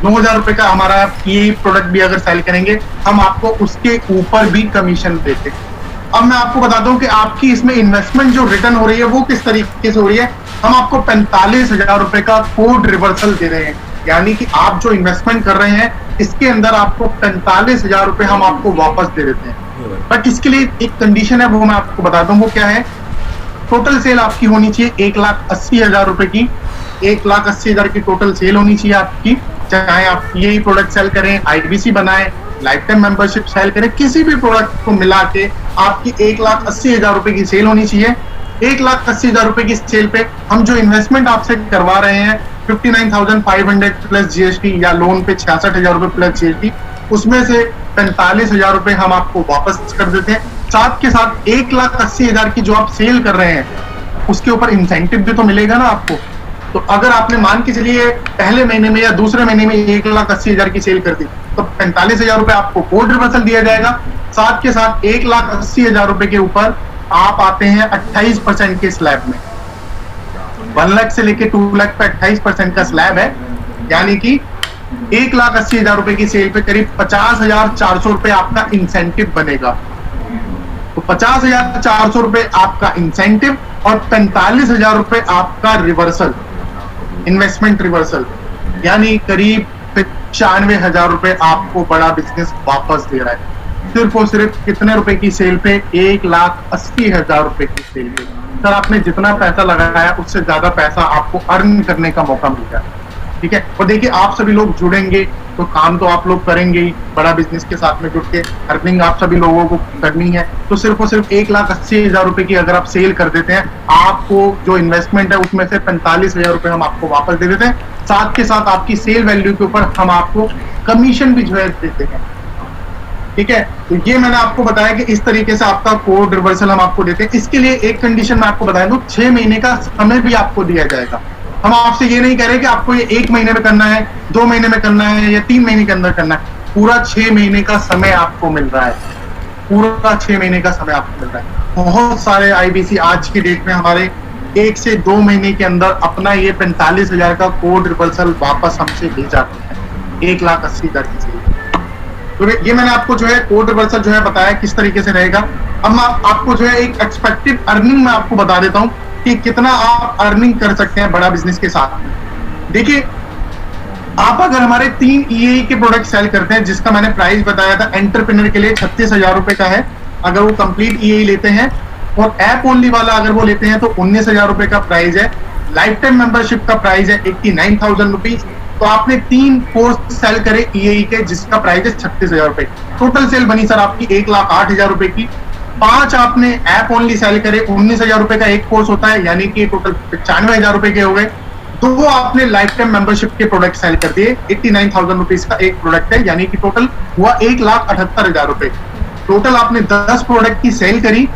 S1: 9,000 रुपए का हमारा ये प्रोडक्ट भी अगर सेल करेंगे, हम आपको उसके ऊपर भी कमीशन देते हैं। अब मैं आपको बता दूं कि आपकी इसमें इन्वेस्टमेंट जो रिटर्न हो रही है वो किस तरीके से हो रही है। हम आपको 45,000 रुपए का कोड रिवर्सल दे रहे हैं, यानी कि आप जो इन्वेस्टमेंट कर रहे हैं इसके अंदर आपको 45,000 रुपए हम आपको वापस दे देते हैं। बट इसके लिए एक कंडीशन है, वो मैं आपको बता दूं। वो क्या है? टोटल सेल आपकी होनी चाहिए 1,80,000 रुपए की। 1,80,000 की टोटल सेल होनी चाहिए आपकी, चाहे आप यही प्रोडक्ट सेल करें, आईबीसी बनाएं, लाइफ टाइम मेंबरशिप सेल करें, किसी भी प्रोडक्ट को मिला के आपकी 1,80,000 रुपए की सेल होनी चाहिए। 1,80,000 रुपए की सेल पे हम जो इन्वेस्टमेंट आपसे करवा रहे हैं 59,500 प्लस जीएसटी या लोन पे 66,000 रुपए प्लस जीएसटी, उसमें से 45,000 रुपए हम आपको वापस कर देते हैं। साथ के साथ 1,80,000 की जो आप सेल कर रहे हैं उसके ऊपर इंसेंटिव भी तो मिलेगा ना आपको। तो अगर आपने मान के चलिए पहले महीने में या दूसरे महीने में 1,80,000 की सेल कर दी तो 45,000 रुपए आपको कोड रिवर्सल दिया जाएगा। साथ के साथ 1,80,000 रुपए के ऊपर आप आते हैं 28% के स्लैब में। 1 लाख से लेके 2 लाख पे 28% का स्लैब है, यानी कि 1,80,000 रुपए की सेल पे करीब 50,400 रुपए आपका इंसेंटिव बनेगा। तो 50,400 रुपए आपका इंसेंटिव और 45,000 रुपए आपका रिवर्सल, इन्वेस्टमेंट रिवर्सल, यानी करीब 95,000 रुपए आपको बड़ा बिजनेस वापस दे रहा है। सिर्फ और सिर्फ कितने रुपए की सेल पे? 1,80,000 रुपए की सेल पे। सर आपने जितना पैसा लगाया उससे ज्यादा पैसा आपको अर्न करने का मौका मिल जाए। ठीक है, और देखिए आप सभी लोग जुड़ेंगे तो काम तो आप लोग करेंगे ही, बड़ा बिजनेस के साथ में जुड़ के अर्निंग आप सभी लोगों को करनी है। तो सिर्फ और सिर्फ 1,80,000 रुपए की अगर आप सेल कर देते हैं, आपको जो इन्वेस्टमेंट है उसमें से 45,000 रुपए हम आपको वापस दे देते हैं। साथ के साथ आपकी सेल वैल्यू के ऊपर हम आपको कमीशन भी जो है देते हैं। ठीक है, तो ये मैंने आपको बताया कि इस तरीके से आपका कोड रिवर्सल हम आपको देते हैं। इसके लिए एक कंडीशन मैं आपको बता दूं, 6 महीने का समय भी आपको दिया जाएगा। हम आपसे ये नहीं कह रहे कि आपको ये 1 महीने में करना है, 2 महीने में करना है या 3 महीने के अंदर करना है। पूरा 6 महीने का समय आपको मिल रहा है, पूरा 6 महीने का समय आपको मिल रहा है। बहुत सारे आईबीसी आज की डेट में हमारे 1 से 2 महीने के अंदर अपना ये 45,000 का कोड रिवर्सल वापस हमसे ले जाते हैं, 1,80,000 की सेल। तो ये मैंने आपको जो है कोड रिवर्सल जो है बताया किस तरीके से रहेगा। अब मैं आपको जो है एक एक्सपेक्टेड अर्निंग मैं आपको बता देता हूं कि कितना आप अर्निंग कर सकते हैं बड़ा बिजनेस के साथ। देखिए, आप अगर हमारे 3 ईएई के प्रोडक्ट सेल करते हैं, जिसका मैंने प्राइस बताया था एंटरप्रेन्योर के लिए 36,000 रुपए का है अगर वो कंप्लीट ईएई लेते हैं, और ऐप ओनली वाला अगर वो लेते हैं तो 19,000 रुपए का प्राइस है। लाइफ टाइम मेंबरशिप का प्राइस है 89,000 रुपीज। तो आपने 3 कोर्स सेल करे ईएई के, जिसका प्राइस है 36,000 रुपए। टोटल सेल बनी सर आपकी 1,08,000 रुपए की। 5 आपने ऐप ओनली सेल करे, 19,000 रुपए का एक कोर्स होता है, यानी कि टोटल 95,000 रुपए के हो गए। 2 आपने लाइफ टाइम मेंबरशिप के प्रोडक्ट सेल कर दिए, 89,000 रुपीज का एक प्रोडक्ट है, यानी कि टोटल हुआ 1,78,000 रुपए। टोटल आपने 10 प्रोडक्ट की सेल करी,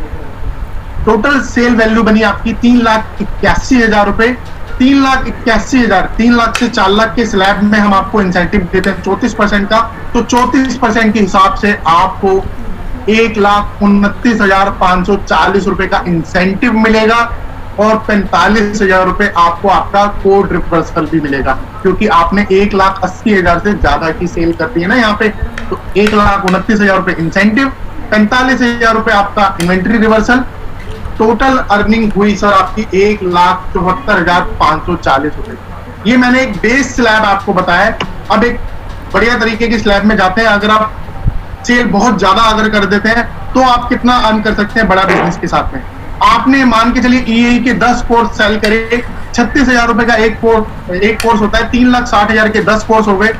S1: टोटल सेल वैल्यू बनी आपकी 3,81,000 रुपए। 3,81,000, 3 लाख से 4 लाख के स्लैब में हम आपको इंसेंटिव देते हैं 34% का। तो 34% के हिसाब से आपको 1,29,540 रुपए का इंसेंटिव मिलेगा और 45,000 रुपए आपको आपका कोड रिवर्सल भी मिलेगा, क्योंकि आपने 1,80,000 से ज्यादा की सेल कर दी है ना यहाँ पे। तो 1,29,000 रुपए इंसेंटिव, 45,000 रुपए आपका इन्वेंट्री रिवर्सल। टोटल अर्निंग हुई सर आपकी 1,74,540 रुपए। ये मैंने एक बेस स्लैब आपको बताया। अब एक बढ़िया तरीके की स्लैब में जाते हैं। अगर आप सेल बहुत ज्यादा अगर कर देते हैं तो आप कितना अर्न कर सकते हैं बड़ा बिजनेस के साथ में। आपने मान के चलिए ईएई के 10 कोर्स सेल करे, 36,000 रुपए का एक कोर्स होता है, 3,60,000 के 10 कोर्स हो गए।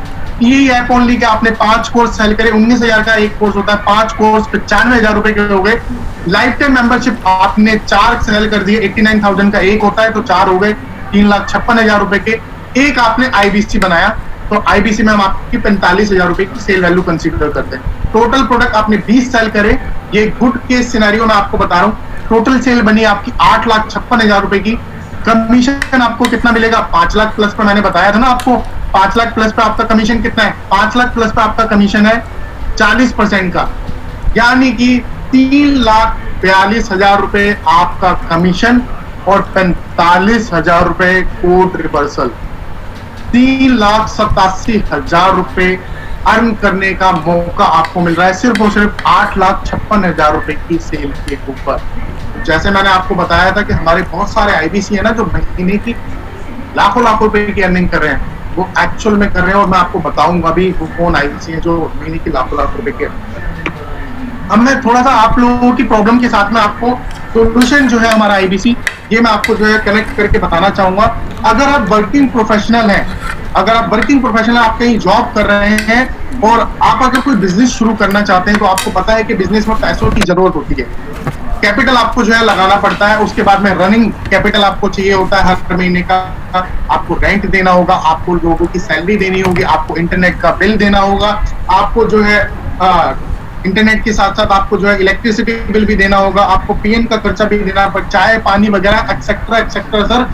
S1: ईएई ऐप ओनली के आपने 5 कोर्स सेल करे, 19,000 का एक कोर्स होता है, 5 कोर्स 95,000 रुपए के हो गए। लाइफ टाइम मेंबरशिप आपने 4 सेल कर दिए, 89,000 का एक होता है, तो 4 हो गए, 3,56,000 रुपए के। एक आपने आईबीसी बनाया, तो आईबीसी में हम आपकी 45,000 रुपए की सेल वैल्यू कंसीडर करते हैं। टोटल प्रोडक्ट आपने 20 सेल करे, ये गुड केस सिनेरियो में आपको बता रहा हूँ। टोटल सेल बनी आपकी 8,56,000 रुपए की। कमीशन आपको कितना मिलेगा? 5 लाख प्लस पर मैंने बताया था ना आपको, 5 लाख प्लस पे आपका कमीशन कितना है? 5 लाख प्लस पे आपका कमीशन है 40% का, यानी कि 3,42,000 रुपए आपका कमीशन और 45,000 रुपए कोड रिवर्सल। 3,87,000 रुपए अर्न करने का मौका आपको मिल रहा है सिर्फ और सिर्फ 8,56,000 रुपए की सेल के ऊपर। जैसे मैंने आपको बताया था कि हमारे बहुत सारे आईबीसी है ना जो महीने की लाखों रुपए की अर्निंग कर रहे हैं, वो एक्चुअल में कर रहे हैं, और मैं आपको बताऊंगा भी वो कौन आईबीसी है जो महीने की लाखों रुपए के। अब मैं थोड़ा सा आप लोगों की प्रॉब्लम के साथ में आपको सोल्यूशन जो है हमारा आईबीसी, ये मैं आपको जो है कनेक्ट करके बताना चाहूंगा। अगर आप वर्किंग प्रोफेशनल हैं, आप कहीं जॉब कर रहे हैं और आप अगर कोई बिजनेस शुरू करना चाहते हैं, तो आपको पता है कि बिजनेस में पैसों की जरूरत होती है। कैपिटल आपको जो है लगाना पड़ता है। उसके बाद में रनिंग कैपिटल आपको चाहिए होता है हर महीने का। आपको रेंट देना होगा, आपको लोगों की सैलरी देनी होगी, आपको इंटरनेट का बिल देना होगा, आपको जो है इंटरनेट के साथ साथ आपको जो है इलेक्ट्रिसिटी बिल भी देना होगा, आपको पीएन का खर्चा भी देना पड़, चाय पानी वगैरह एक्सेट्रा एक्सेट्रा सर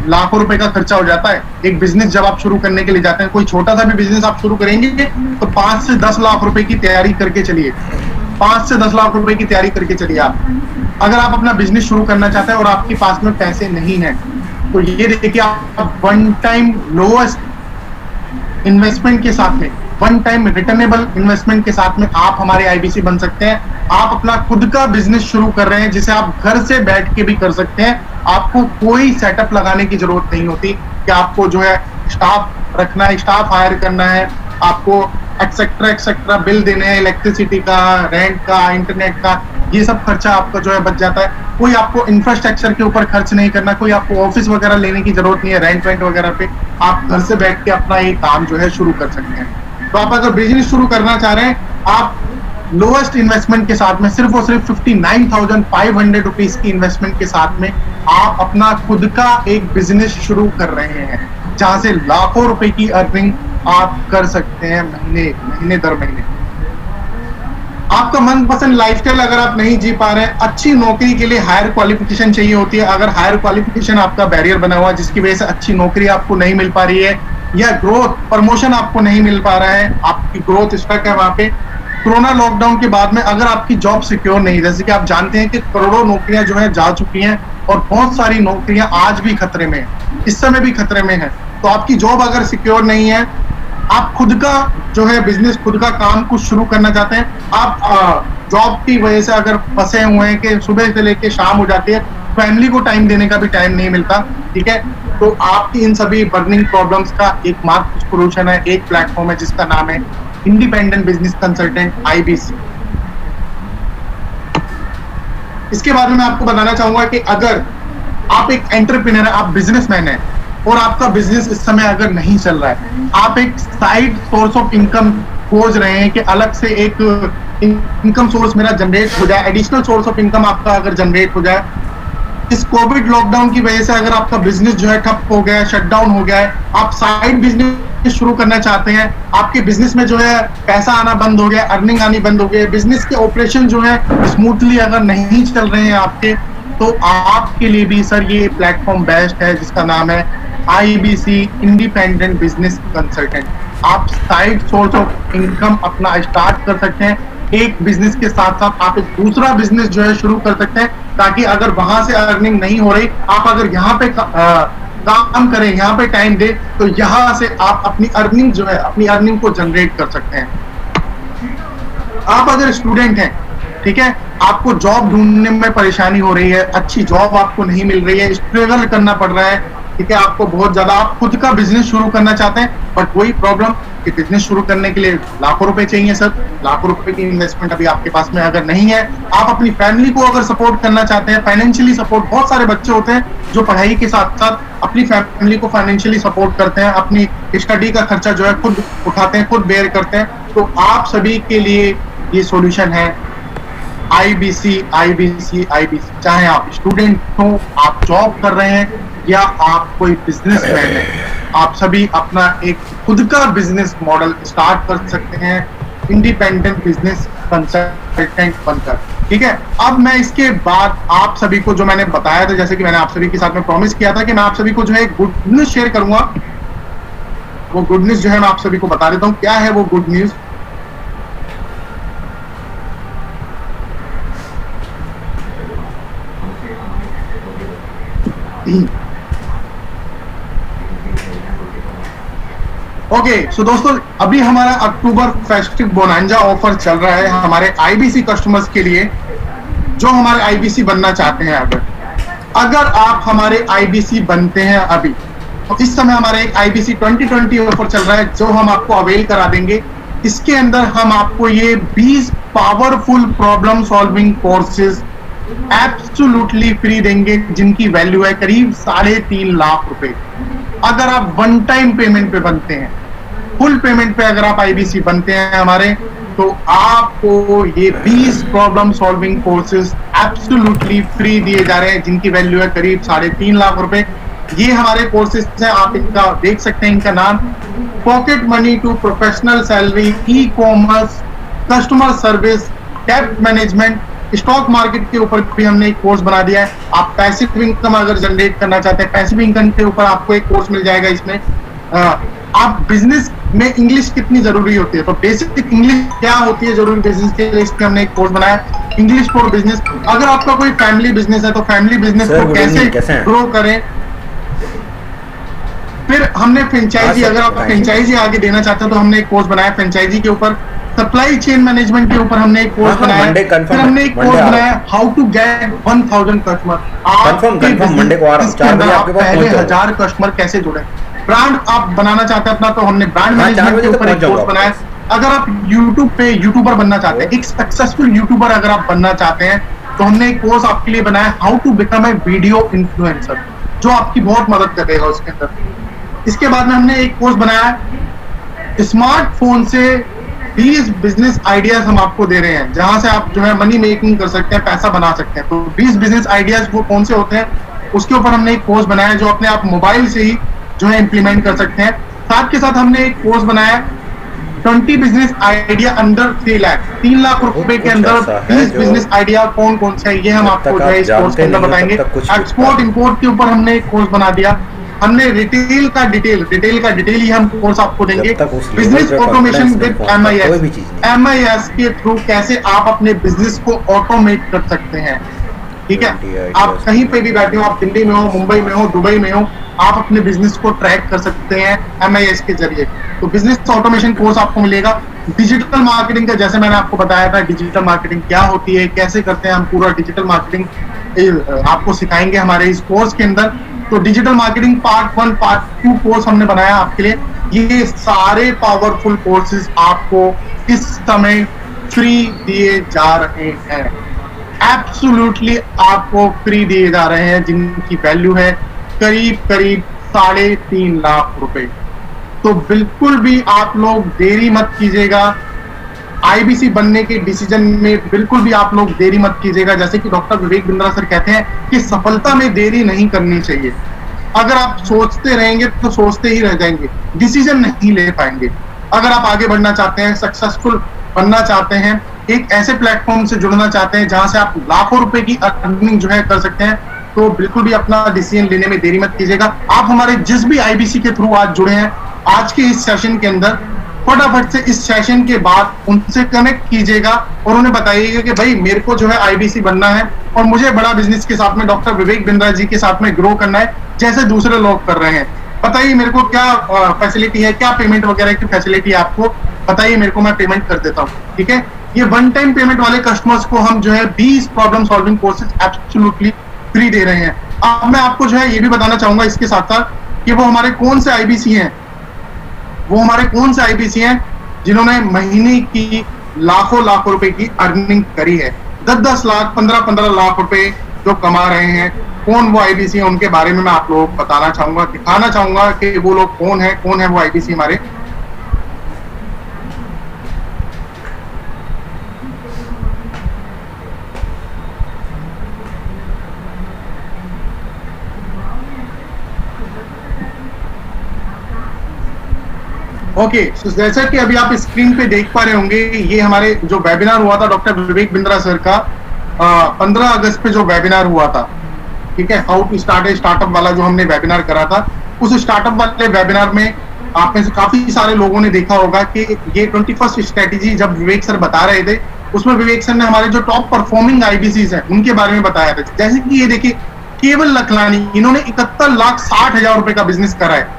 S1: लाखों रुपए का खर्चा हो जाता है। एक बिजनेस जब आप शुरू करने के लिए जाते हैं, कोई छोटा सा भी बिजनेस आप शुरू करेंगे तो 5 से 10 लाख रुपए की तैयारी करके चलिए। 5 से 10 लाख रुपए की तैयारी करके चलिए आप, अगर आप अपना बिजनेस शुरू करना चाहते हैं और आपके पास में पैसे नहीं है तो ये देखिए आप वन टाइम लोएस्ट इन्वेस्टमेंट के साथ में, वन टाइम रिटर्नेबल इन्वेस्टमेंट के साथ में आप हमारे आईबीसी बन सकते हैं। आप अपना खुद का बिजनेस शुरू कर रहे हैं जिसे आप घर से बैठ के भी कर सकते हैं। आपको कोई सेटअप लगाने की जरूरत नहीं होती कि आपको जो है स्टाफ रखना है, स्टाफ हायर करना है, आपको एक्सेट्रा बिल देने हैं, इलेक्ट्रिसिटी का, रेंट का, इंटरनेट का, ये सब खर्चा आपका जो है बच जाता है। कोई आपको इंफ्रास्ट्रक्चर के ऊपर खर्च नहीं करना, कोई आपको ऑफिस वगैरह लेने की जरूरत नहीं है, रेंट वगैरह पे आप घर से बैठ के अपना ये काम जो है शुरू कर सकते हैं। तो आप अगर बिजनेस शुरू करना चाह रहे हैं, आप लोएस्ट इन्वेस्टमेंट के साथ में सिर्फ और सिर्फ 59,500 रुपीज की इन्वेस्टमेंट के साथ में आप अपना खुद का एक बिजनेस शुरू कर रहे हैं, जहां से लाखों रुपए की अर्निंग आप कर सकते हैं महीने दर महीने। आपका मनपसंद लाइफस्टाइल अगर आप नहीं जी पा रहे हैं, अच्छी नौकरी के लिए हायर क्वालिफिकेशन चाहिए होती है। अगर हायर क्वालिफिकेशन आपका बैरियर बना हुआ है जिसकी वजह से अच्छी नौकरी आपको नहीं मिल पा रही है, या ग्रोथ प्रमोशन आपको नहीं मिल पा रहा है, आपकी ग्रोथ स्टक है वहां पे, कोरोना लॉकडाउन के बाद में अगर आपकी जॉब सिक्योर नहीं, जैसे कि आप जानते हैं कि करोड़ों नौकरियां जो है जा चुकी हैं और बहुत सारी नौकरियां आज भी खतरे में है, इस समय भी खतरे में है, तो आपकी जॉब अगर सिक्योर नहीं है, आप खुद का जो है बिजनेस, खुद का काम कुछ शुरू करना चाहते हैं, आप जॉब की वजह से अगर फंसे हुए हैं कि सुबह से लेके शाम हो जाती है, फैमिली को टाइम देने का भी टाइम नहीं मिलता, ठीक है, तो आपकी इन सभी बर्निंग प्रॉब्लम्स का एकमात्र सॉल्यूशन है, एक प्लेटफॉर्म है जिसका नाम है इंडिपेंडेंट बिजनेस कंसल्टेंट आईबीसी। इसके बारे में आपको बताना चाहूंगा कि अगर आप एक एंटरप्रेन्योर है, आप बिजनेसमैन है और आपका बिजनेस इस समय अगर नहीं चल रहा है, आप एक साइड सोर्स ऑफ इनकम खोज रहे हैं कि अलग से एक इनकम सोर्स मेरा जनरेट हो जाए, एडिशनल सोर्स ऑफ इनकम आपका अगर जनरेट हो जाए, इस कोविड लॉकडाउन की वजह से अगर आपका बिजनेस जो है ठप हो गया है, शटडाउन हो गया है, आप साइड बिजनेस शुरू करना चाहते हैं, आपके बिजनेस में जो है पैसा आना बंद हो गया, अर्निंग आनी बंद हो गई, बिजनेस के ऑपरेशन जो है स्मूथली अगर नहीं चल रहे हैं आपके, तो आपके लिए भी सर ये प्लेटफॉर्म बेस्ट है जिसका नाम है आईबीसी इंडिपेंडेंट बिजनेस कंसल्टेंट। आप साइड सोर्स ऑफ इनकम अपना स्टार्ट कर सकते हैं, एक बिजनेस के साथ साथ आप एक दूसरा बिजनेस जो है शुरू कर सकते हैं, ताकि अगर वहां से अर्निंग नहीं हो रही, आप अगर यहाँ पे काम करें, यहाँ पे टाइम दे, तो यहाँ से आप अपनी अर्निंग जो है, अपनी अर्निंग को जनरेट कर सकते हैं। आप अगर स्टूडेंट हैं, ठीक है, आपको जॉब ढूंढने में परेशानी हो रही है, अच्छी जॉब आपको नहीं मिल रही है, स्ट्रगल करना पड़ रहा है, ठीक है, आपको बहुत ज्यादा, आप खुद का बिजनेस शुरू करना चाहते हैं, बट वही प्रॉब्लम कि बिजनेस शुरू करने के लिए लाखों रुपए चाहिए सर, लाखों रुपए की इन्वेस्टमेंट अभी आपके पास में अगर नहीं है, आप अपनी फैमिली को अगर सपोर्ट करना चाहते हैं, फाइनेंशियली सपोर्ट, बहुत सारे बच्चे होते हैं जो पढ़ाई के साथ साथ अपनी फैमिली को फाइनेंशियली सपोर्ट करते हैं, अपनी स्टडी का खर्चा जो है खुद उठाते हैं, खुद बेयर करते हैं, तो आप सभी के लिए ये सॉल्यूशन है आईबीसी, आईबीसी, आईबीसी। चाहे आप स्टूडेंट हो, आप जॉब कर रहे हैं, या आप कोई बिजनेसमैन है, आप सभी अपना एक खुद का बिजनेस मॉडल स्टार्ट कर सकते हैं इंडिपेंडेंट बिजनेस कंसल्टेंट बनकर, ठीक है। अब मैं इसके बाद आप सभी को जो मैंने बताया था, जैसे कि मैंने आप सभी के साथ में प्रॉमिस किया था कि मैं आप सभी को जो है गुड न्यूज शेयर करूंगा, वो गुड न्यूज जो है मैं आप सभी को बता देता हूं। क्या है वो गुड न्यूज? ओके, सो दोस्तों, अभी हमारा अक्टूबर फेस्टिव बोनांजा ऑफर चल रहा है हमारे आईबीसी कस्टमर्स के लिए, जो हमारे आईबीसी बनना चाहते हैं। अगर आप हमारे आईबीसी बनते हैं अभी, तो इस समय हमारे एक आईबीसी 2020 ऑफर चल रहा है जो हम आपको अवेल करा देंगे। इसके अंदर हम आपको ये 20 powerful problem solving courses absolutely free देंगे, जिनकी वैल्यू है करीब 3.5 लाख रुपए। अगर आप वन टाइम पेमेंट पे बनते हैं, फुल पेमेंट पे अगर आप आईबीसी बनते हैं हमारे, तो आपको ये 20 problem solving courses absolutely free दिए जा रहे हैं, जिनकी वैल्यू है करीब 3.5 लाख रुपए। ये हमारे कोर्सेज हैं, आप इनका देख सकते हैं। इनका नाम pocket money to professional salary, e commerce, customer service, डेब्ट मैनेजमेंट, स्टॉक मार्केट के ऊपर भी हमने एक कोर्स बना दिया है। आप पैसिव इनकम अगर जनरेट करना चाहते हैं, पैसिव इनकम के ऊपर आपको एक कोर्स मिल जाएगा। इसमें आप बिजनेस में इंग्लिश कितनी जरूरी होती है, तो बेसिक इंग्लिश क्या होती है जरूरी बिजनेस के लिए, इसमें हमने एक कोर्स बनाया, इंग्लिश फॉर बिजनेस। अगर आपका कोई फैमिली बिजनेस है तो फैमिली बिजनेस को कैसे ग्रो करें। फिर हमने फ्रेंचाइजी, अगर आप फ्रेंचाइजी आगे देना चाहते हैं तो हमने एक कोर्स बनाया फ्रेंचाइजी के ऊपर। सप्लाई चेन मैनेजमेंट के ऊपर हमने एक कोर्स बनाया। फिर हमने एक कोर्स बनाया हाउ टू गेट 1000 कस्टमर। आप पहले 1000 कस्टमर कैसे जुड़े। ब्रांड आप बनाना चाहते हैं अपना, तो हमने ब्रांड मैनेजमेंट के ऊपर एक कोर्स बनाया। अगर आप यूट्यूब पे यूट्यूबर बनना चाहते हैं, एक सक्सेसफुल यूट्यूबर अगर आप बनना चाहते हैं, तो हमने एक कोर्स आपके लिए बनाया how to become a video influencer, जो आपकी बहुत मदद करेगा उसके अंदर। इसके बाद में हमने एक कोर्स बनाया स्मार्टफोन से 20 बिजनेस आइडियाज हम आपको दे रहे हैं, जहां से आप जो है मनी मेकिंग कर सकते हैं, पैसा बना सकते हैं। तो 20 बिजनेस आइडियाज वो कौन से होते हैं, उसके ऊपर हमने एक कोर्स बनाया जो अपने आप मोबाइल से ही जो है इंप्लीमेंट कर सकते हैं। साथ के साथ हमने एक कोर्स बनाया 20 business idea under 3 lakh, 3 lakh रुपए के अंदर 20 बिजनेस आइडिया कौन कौन से है, ये हम आपको जो है इस कोर्स के अंदर बताएंगे। एक्सपोर्ट इंपोर्ट के ऊपर हमने एक कोर्स बना दिया। हमने रिटेल का डिटेल ही हम कोर्स आपको देंगे। बिजनेस ऑटोमेशन विद MIS के थ्रू कैसे आप अपने बिजनेस को ऑटोमेट कर सकते हैं। ठीक है, आप कहीं पे भी बैठे हो, आप दिल्ली में हो, मुंबई में हो, दुबई में हो, आप अपने बिजनेस को ट्रैक कर सकते हैं MIS के जरिए। तो बिजनेस ऑटोमेशन कोर्स आपको मिलेगा। डिजिटल मार्केटिंग का, जैसे मैंने आपको बताया था, डिजिटल मार्केटिंग क्या होती है, कैसे करते हैं हम, पूरा डिजिटल मार्केटिंग आपको सिखाएंगे हमारे इस कोर्स के अंदर। तो digital marketing part 1 part 2 course हमने बनाया आपके लिए। ये सारे पावरफुल कोर्सेज आपको इस समय फ्री दिए जा रहे हैं, एब्सोल्युटली आपको फ्री दिए जा रहे हैं, जिनकी वैल्यू है करीब 3.5 लाख रुपए। तो बिल्कुल भी आप लोग देरी मत कीजिएगा, IBC बनने के डिसीजन में बिल्कुल भी आप लोग देरी मत कीजिएगा। जैसे कि डॉक्टर विवेक बिंद्रा सर कहते हैं कि सफलता में देरी नहीं करनी चाहिए। अगर आप सोचते रहेंगे तो सोचते ही रह जाएंगे, डिसीजन नहीं ले पाएंगे। अगर आप आगे बढ़ना चाहते हैं, सक्सेसफुल बनना चाहते हैं, एक ऐसे प्लेटफॉर्म से जुड़ना चाहते हैं जहां से आप लाखों रुपए की अर्निंग जो है कर सकते हैं, तो बिल्कुल भी अपना डिसीजन लेने में देरी मत कीजिएगा। आप हमारे जिस भी IBC के थ्रू आज जुड़े हैं, आज के इस सेशन के अंदर फटाफट से इस सेशन के बाद उनसे कनेक्ट कीजिएगा और उन्हें बताइएगा कि भाई मेरे को जो है IBC बनना है और मुझे बड़ा बिजनेस के साथ में डॉक्टर विवेक बिंद्रा जी के साथ में ग्रो करना है, जैसे दूसरे लोग कर रहे हैं। बताइए मेरे को क्या फैसिलिटी है, क्या पेमेंट वगैरह की फैसिलिटी है, आपको बताइए, मेरे को मैं पेमेंट कर देता हूँ। ठीक है, ये 1 टाइम पेमेंट वाले कस्टमर्स को हम जो है 20 problem solving courses absolutely free दे रहे हैं। अब मैं आपको जो है ये भी बताना चाहूंगा इसके साथ साथ कि वो हमारे कौन से IBC हैं, वो हमारे कौन से IBC हैं जिन्होंने महीने की लाखों रुपए की अर्निंग करी है, 10-10 लाख, 15-15 लाख रुपए जो कमा रहे हैं। कौन वो IBC है, उनके बारे में मैं आप लोगों को बताना चाहूंगा, दिखाना चाहूंगा कि वो लोग कौन है वो IBC हमारे। ओके, तो जैसा कि अभी आप स्क्रीन पे देख पा रहे होंगे, ये हमारे जो वेबिनार हुआ था डॉक्टर विवेक बिंद्रा सर का 15 अगस्त पे जो वेबिनार हुआ था, ठीक है, how to start a startup वाला जो हमने वेबिनार करा था, उस स्टार्टअप वाले वेबिनार में आप में से काफी सारे लोगों ने देखा होगा कि ये 21st स्ट्रेटेजी जब विवेक सर बता रहे थे, उसमें विवेक सर ने हमारे जो टॉप परफॉर्मिंग IBCs हैं उनके बारे में बताया था। जैसे कि ये देखिए, केवल लखलानी, इन्होंने 71,60,000 रुपए का बिजनेस करा है।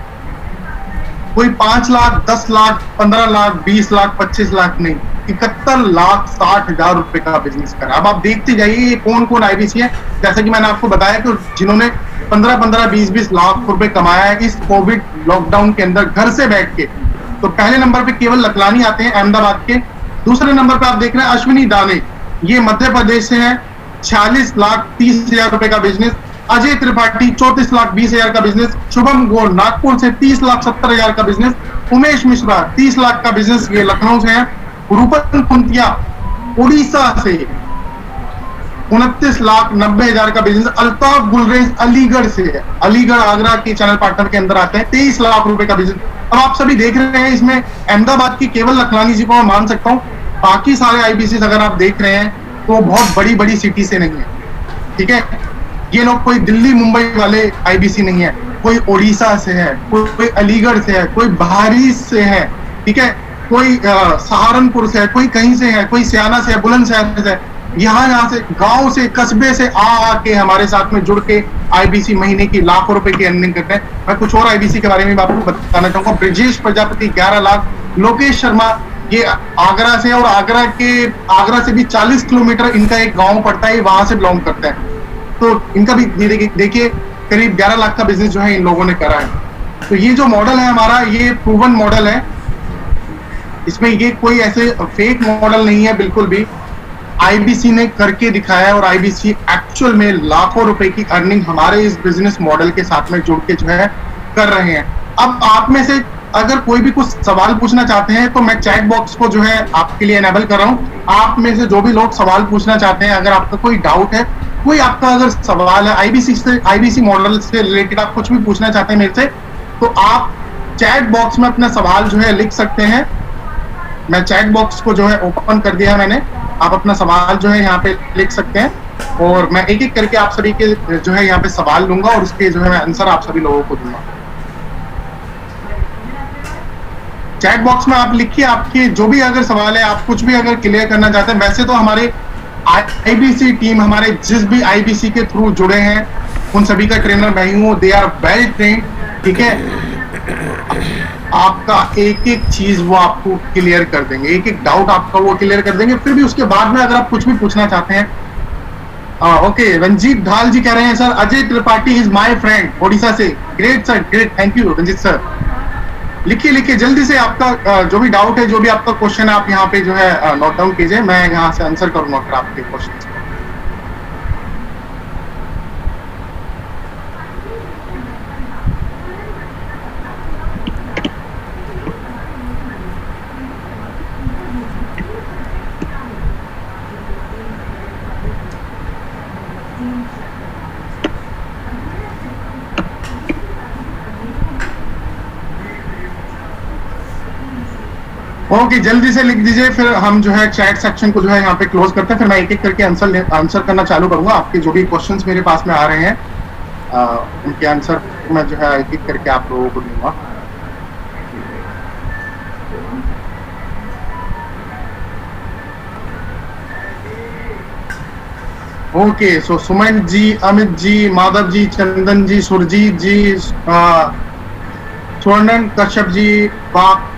S1: कोई 5 लाख, 10 लाख, 15 लाख, 20 लाख, 25 लाख नहीं, 71,60,000 रुपए का बिजनेस करा। अब आप देखते जाइए ये कौन कौन IBC है। जैसा कि मैंने आपको बताया कि जिन्होंने 15-15, 20-20 लाख रुपए कमाया है इस कोविड लॉकडाउन के अंदर घर से बैठ के। तो पहले नंबर पे केवल लखलानी आते हैं अहमदाबाद के। दूसरे नंबर पे आप देख रहे हैं अश्विनी दाने, ये मध्य प्रदेश से हैं, 46,30,000 रुपए का बिजनेस। अजय त्रिपाठी 34,20,000 का बिजनेस। शुभम गोल नागपुर से 30,70,000 का बिजनेस। उमेश मिश्रा 30 लाख का बिजनेस, ये लखनऊ से है। रूपन कुंतिया उड़ीसा से 29,90,000 का बिजनेस अल्ताफ गुलरेज अलीगढ़ से है, अलीगढ़ आगरा के चैनल पार्टनर के अंदर आते हैं। 23 लाख रुपए का बिजनेस। अब आप सभी देख रहे हैं इसमें अहमदाबाद की केवल लखलानी जी को मैं मान सकता हूँ, बाकी सारे आईबीसी अगर आप देख रहे हैं तो बहुत बड़ी बड़ी सिटी से नहीं है, ठीक है। ये लोग कोई दिल्ली मुंबई वाले आईबीसी नहीं है, कोई उड़ीसा से है, कोई अलीगढ़ से है, कोई बहरीच से है, ठीक है, कोई सहारनपुर से है, कोई कहीं से है, कोई सियाना से है, बुलंदशहर से है। यहाँ से गांव से कस्बे से आके हमारे साथ में जुड़ के आईबीसी महीने की लाखों रुपए की अर्निंग करते हैं। मैं कुछ और आईबीसी के बारे में आपको बताना चाहूंगा। ब्रजेश प्रजापति 11 लाख, लोकेश शर्मा ये आगरा से, और आगरा से भी 40 किलोमीटर इनका एक गांव पड़ता है, वहां से बिलोंग करता है। तो इनका भी देखिए करीब 11 लाख का बिजनेस जो है इन लोगों ने करा है। तो ये जो मॉडल है हमारा, ये प्रूवन मॉडल है, इसमें ये कोई ऐसे फेक मॉडल नहीं है बिल्कुल भी। आईबीसी ने करके दिखाया है और आईबीसी एक्चुअल में लाखों रुपए की अर्निंग हमारे इस बिजनेस मॉडल के साथ में जुड़ के जो है कर रहे हैं। अब आप में से अगर कोई भी कुछ सवाल पूछना चाहते हैं तो मैं चैट बॉक्स को जो है आपके लिए एनेबल कर रहा हूं। आप में से जो भी लोग सवाल पूछना चाहते हैं, अगर आपका कोई डाउट है, कोई आपका अगर सवाल है आईबीसी मॉडल से रिलेटेड, आप कुछ भी पूछना चाहते हैं मेरे से, तो आप चैट बॉक्स में अपना सवाल जो है लिख सकते हैं। मैं चैट बॉक्स को जो है ओपन कर दिया है मैंने, आप अपना सवाल जो है यहाँ पे लिख सकते हैं और मैं एक एक करके आप सभी के जो है यहाँ पे सवाल लूंगा और उसके जो है मैं आंसर आप सभी लोगों को दूंगा। चैट बॉक्स में आप लिखिए आपके जो भी अगर सवाल है, आप कुछ भी अगर क्लियर करना चाहते हैं। वैसे तो हमारे आईबीसी टीम, हमारे जिस भी आईबीसी के थ्रू जुड़े हैं उन सभी का ट्रेनर मैं ही हूँ। दे आर वेल ट्रेन्ड, ठीक है। आपका एक एक चीज वो आपको क्लियर कर देंगे, एक एक डाउट आपका वो क्लियर कर देंगे। फिर भी उसके बाद में अगर आप कुछ भी पूछना चाहते हैं। ओके, रंजीत ढाल जी कह रहे हैं sir Ajay Tripathi is my friend Odisha से। Great sir, great, thank you Ranjit sir. लिखिए जल्दी से आपका जो भी डाउट है, जो भी आपका क्वेश्चन है, आप यहाँ पे जो है नोट डाउन कीजिए, मैं यहाँ से आंसर करूंगा फिर आपके क्वेश्चन। ओके, जल्दी से लिख दीजिए, फिर हम जो है चैट सेक्शन को जो है यहाँ पे क्लोज करते हैं। फिर मैं एक एक करके आंसर करना चालू करूंगा। आपके जो भी क्वेश्चंस मेरे पास में आ रहे हैं उनके आंसर मैं जो है एक एक करके आप लोगों को दूंगा। ओके, सो सुमन जी, अमित जी, माधव जी, चंदन जी, सुरजीत जी, स्वर्णन कश्यप जी,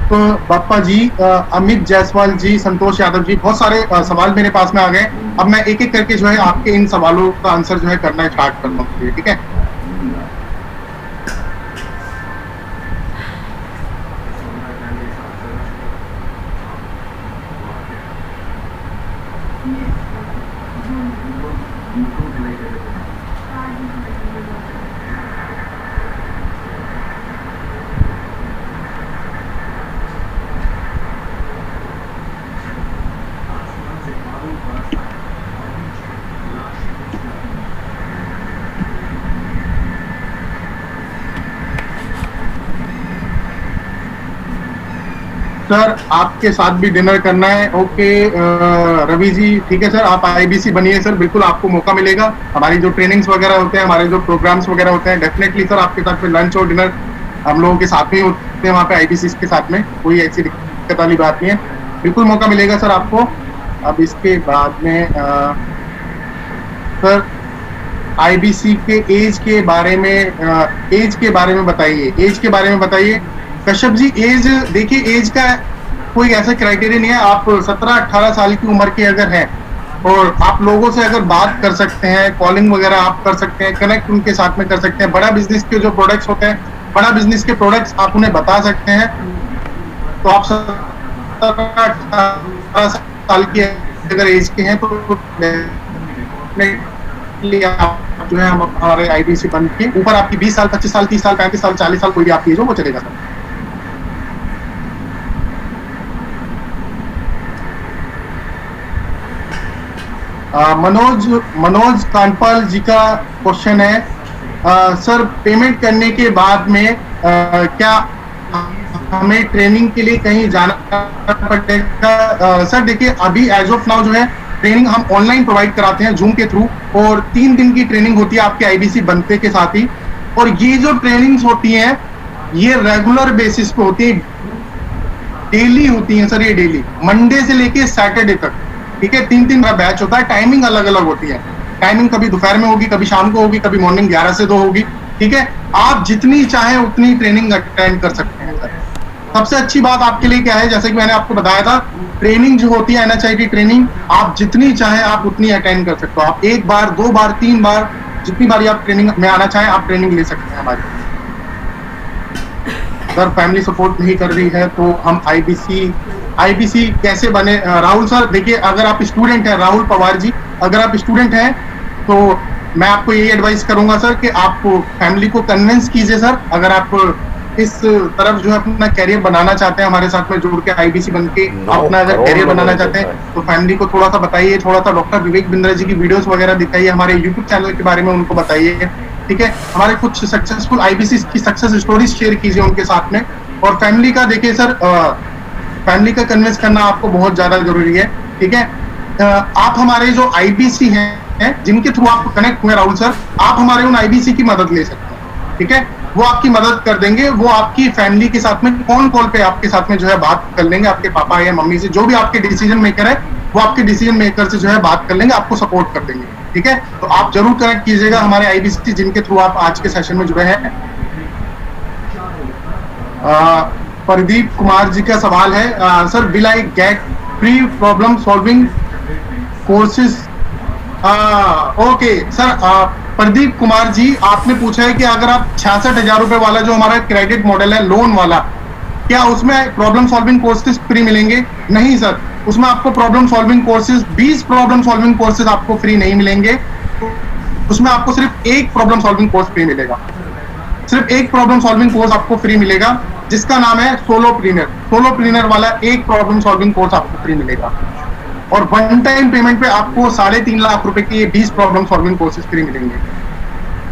S1: बाप्पा जी, अमित जायसवाल जी, संतोष यादव जी, बहुत सारे सवाल मेरे पास में आ गए। अब मैं एक एक करके जो है आपके इन सवालों का आंसर जो है करना स्टार्ट करना चाहिए, ठीक है। सर आपके साथ भी डिनर करना है। ओके रवि जी, ठीक है सर, आप आईबीसी बनिए सर, बिल्कुल आपको मौका मिलेगा। हमारी जो ट्रेनिंग्स वगैरह होते हैं, हमारे जो प्रोग्राम्स वगैरह होते हैं, डेफिनेटली सर आपके साथ में लंच और डिनर हम लोगों के साथ में ही होते हैं वहाँ पे आईबीसी के साथ में, कोई ऐसी दिक्कत वाली बात नहीं है, बिल्कुल मौका मिलेगा सर आपको। अब इसके बाद में सर आईबीसी के एज के बारे में बताइए, एज के बारे में बताइए। कश्यप जी, एज देखिए, एज का कोई ऐसा क्राइटेरिया नहीं है। आप 17-18 साल की उम्र के अगर हैं और आप लोगों से अगर बात कर सकते हैं, कॉलिंग वगैरह आप कर सकते हैं, कनेक्ट उनके साथ में कर सकते हैं, बड़ा बिजनेस के जो प्रोडक्ट्स होते हैं, बड़ा बिजनेस के प्रोडक्ट्स आप उन्हें बता सकते हैं, तो आप 17-18 साल की अगर एज के हैं तो आप जो है हम हमारे आईबीसी बन के ऊपर आपकी 20 साल, 25 साल, 30 साल, 35 साल, 40 साल कोई भी आपकी एज हो वो चलेगा सर। मनोज मनोज कांडपाल जी का क्वेश्चन है, सर पेमेंट करने के बाद में क्या हमें ट्रेनिंग के लिए कहीं जाना पड़ेगा? सर देखिए, अभी एज ऑफ नाउ जो है ट्रेनिंग हम ऑनलाइन प्रोवाइड कराते हैं जूम के थ्रू, और 3 दिन की ट्रेनिंग होती है आपके आईबीसी बनते के साथ ही। और ये जो ट्रेनिंग्स होती हैं ये रेगुलर बेसिस पे होती है, डेली होती है सर, ये डेली मंडे से लेके सैटरडे तक, ठीक है। 3-3 बैच होता है, टाइमिंग अलग अलग होती है। टाइमिंग कभी दोपहर में होगी, कभी शाम को होगी, कभी मॉर्निंग 11 से 2 होगी, ठीक है। आप जितनी चाहे उतनी ट्रेनिंग अटेंड कर सकते हैं सर। सबसे अच्छी बात आपके लिए क्या है, जैसे कि मैंने आपको बताया था, ट्रेनिंग जो होती है एनएचआईटी ट्रेनिंग, आप जितनी चाहे आप उतनी अटेंड कर सकते हो। आप 1 बार 2 बार 3 बार जितनी बार आप ट्रेनिंग में आना चाहें आप ट्रेनिंग ले सकते हैं हमारी। सर फैमिली सपोर्ट नहीं कर रही है तो हम आईबीसी कैसे बने? राहुल सर देखिए, अगर आप स्टूडेंट हैं, राहुल पवार जी, अगर आप स्टूडेंट हैं तो मैं आपको यही एडवाइस करूंगा सर कि आप फैमिली को कन्विंस कीजिए सर। अगर आप इस तरफ जो है अपना कैरियर बनाना चाहते हैं, हमारे साथ में जुड़ के आईबीसी बन के अपना अगर कैरियर बनाना चाहते हैं तो फैमिली को थोड़ा सा बताइए, थोड़ा सा डॉक्टर विवेक बिंद्रा जी की वीडियोस वगैरह दिखाइए, हमारे यूट्यूब चैनल के बारे में उनको बताइए, ठीक है। हमारे कुछ सक्सेसफुल आईबीसी की सक्सेस स्टोरीज शेयर कीजिए उनके साथ में। और फैमिली का देखिए सर, फैमिली का कन्विंस करना आपको बहुत ज्यादा जरूरी है, ठीक है। आप हमारे जो आईबीसी हैं जिनके थ्रू आप कनेक्ट हुए राहुल सर, आप हमारे उन आईबीसी की मदद ले सकते हैं, ठीक है। वो आपकी मदद कर देंगे, वो आपकी फैमिली के साथ में फोन कॉल पे आपके साथ में जो है बात कर लेंगे, आपके पापा या मम्मी से, जो भी आपके डिसीजन मेकर है वो आपके डिसीजन मेकर से जो है बात कर लेंगे, आपको सपोर्ट कर देंगे, ठीक है। तो आप जरूर कनेक्ट कीजिएगा हमारे आईबीसी जिनके थ्रू आप आज के सेशन में जुड़े हैं। प्रदीप कुमार जी का सवाल है, sir will I get free problem solving courses? Okay sir, Pradeep Kumar ji आपने पूछा है कि अगर आप 66,000 रुपए वाला जो हमारा क्रेडिट मॉडल है लोन वाला, क्या उसमें प्रॉब्लम सॉल्विंग कोर्सेज फ्री मिलेंगे? नहीं सर, उसमें आपको problem solving courses 20 problem solving courses आपको फ्री नहीं मिलेंगे। उसमें आपको सिर्फ एक प्रॉब्लम सॉल्विंग कोर्स फ्री मिलेगा, सिर्फ एक प्रॉब्लम सॉल्विंग कोर्स आपको फ्री मिलेगा जिसका नाम है सोलोप्रेन्योर। सोलोप्रेन्योर वाला एक प्रॉब्लम सॉल्विंग कोर्स आपको फ्री मिलेगा, और वन टाइम पेमेंट पे आपको 3.5 लाख रुपए के 20 प्रॉब्लम सॉल्विंग कोर्सेज फ्री मिलेंगे।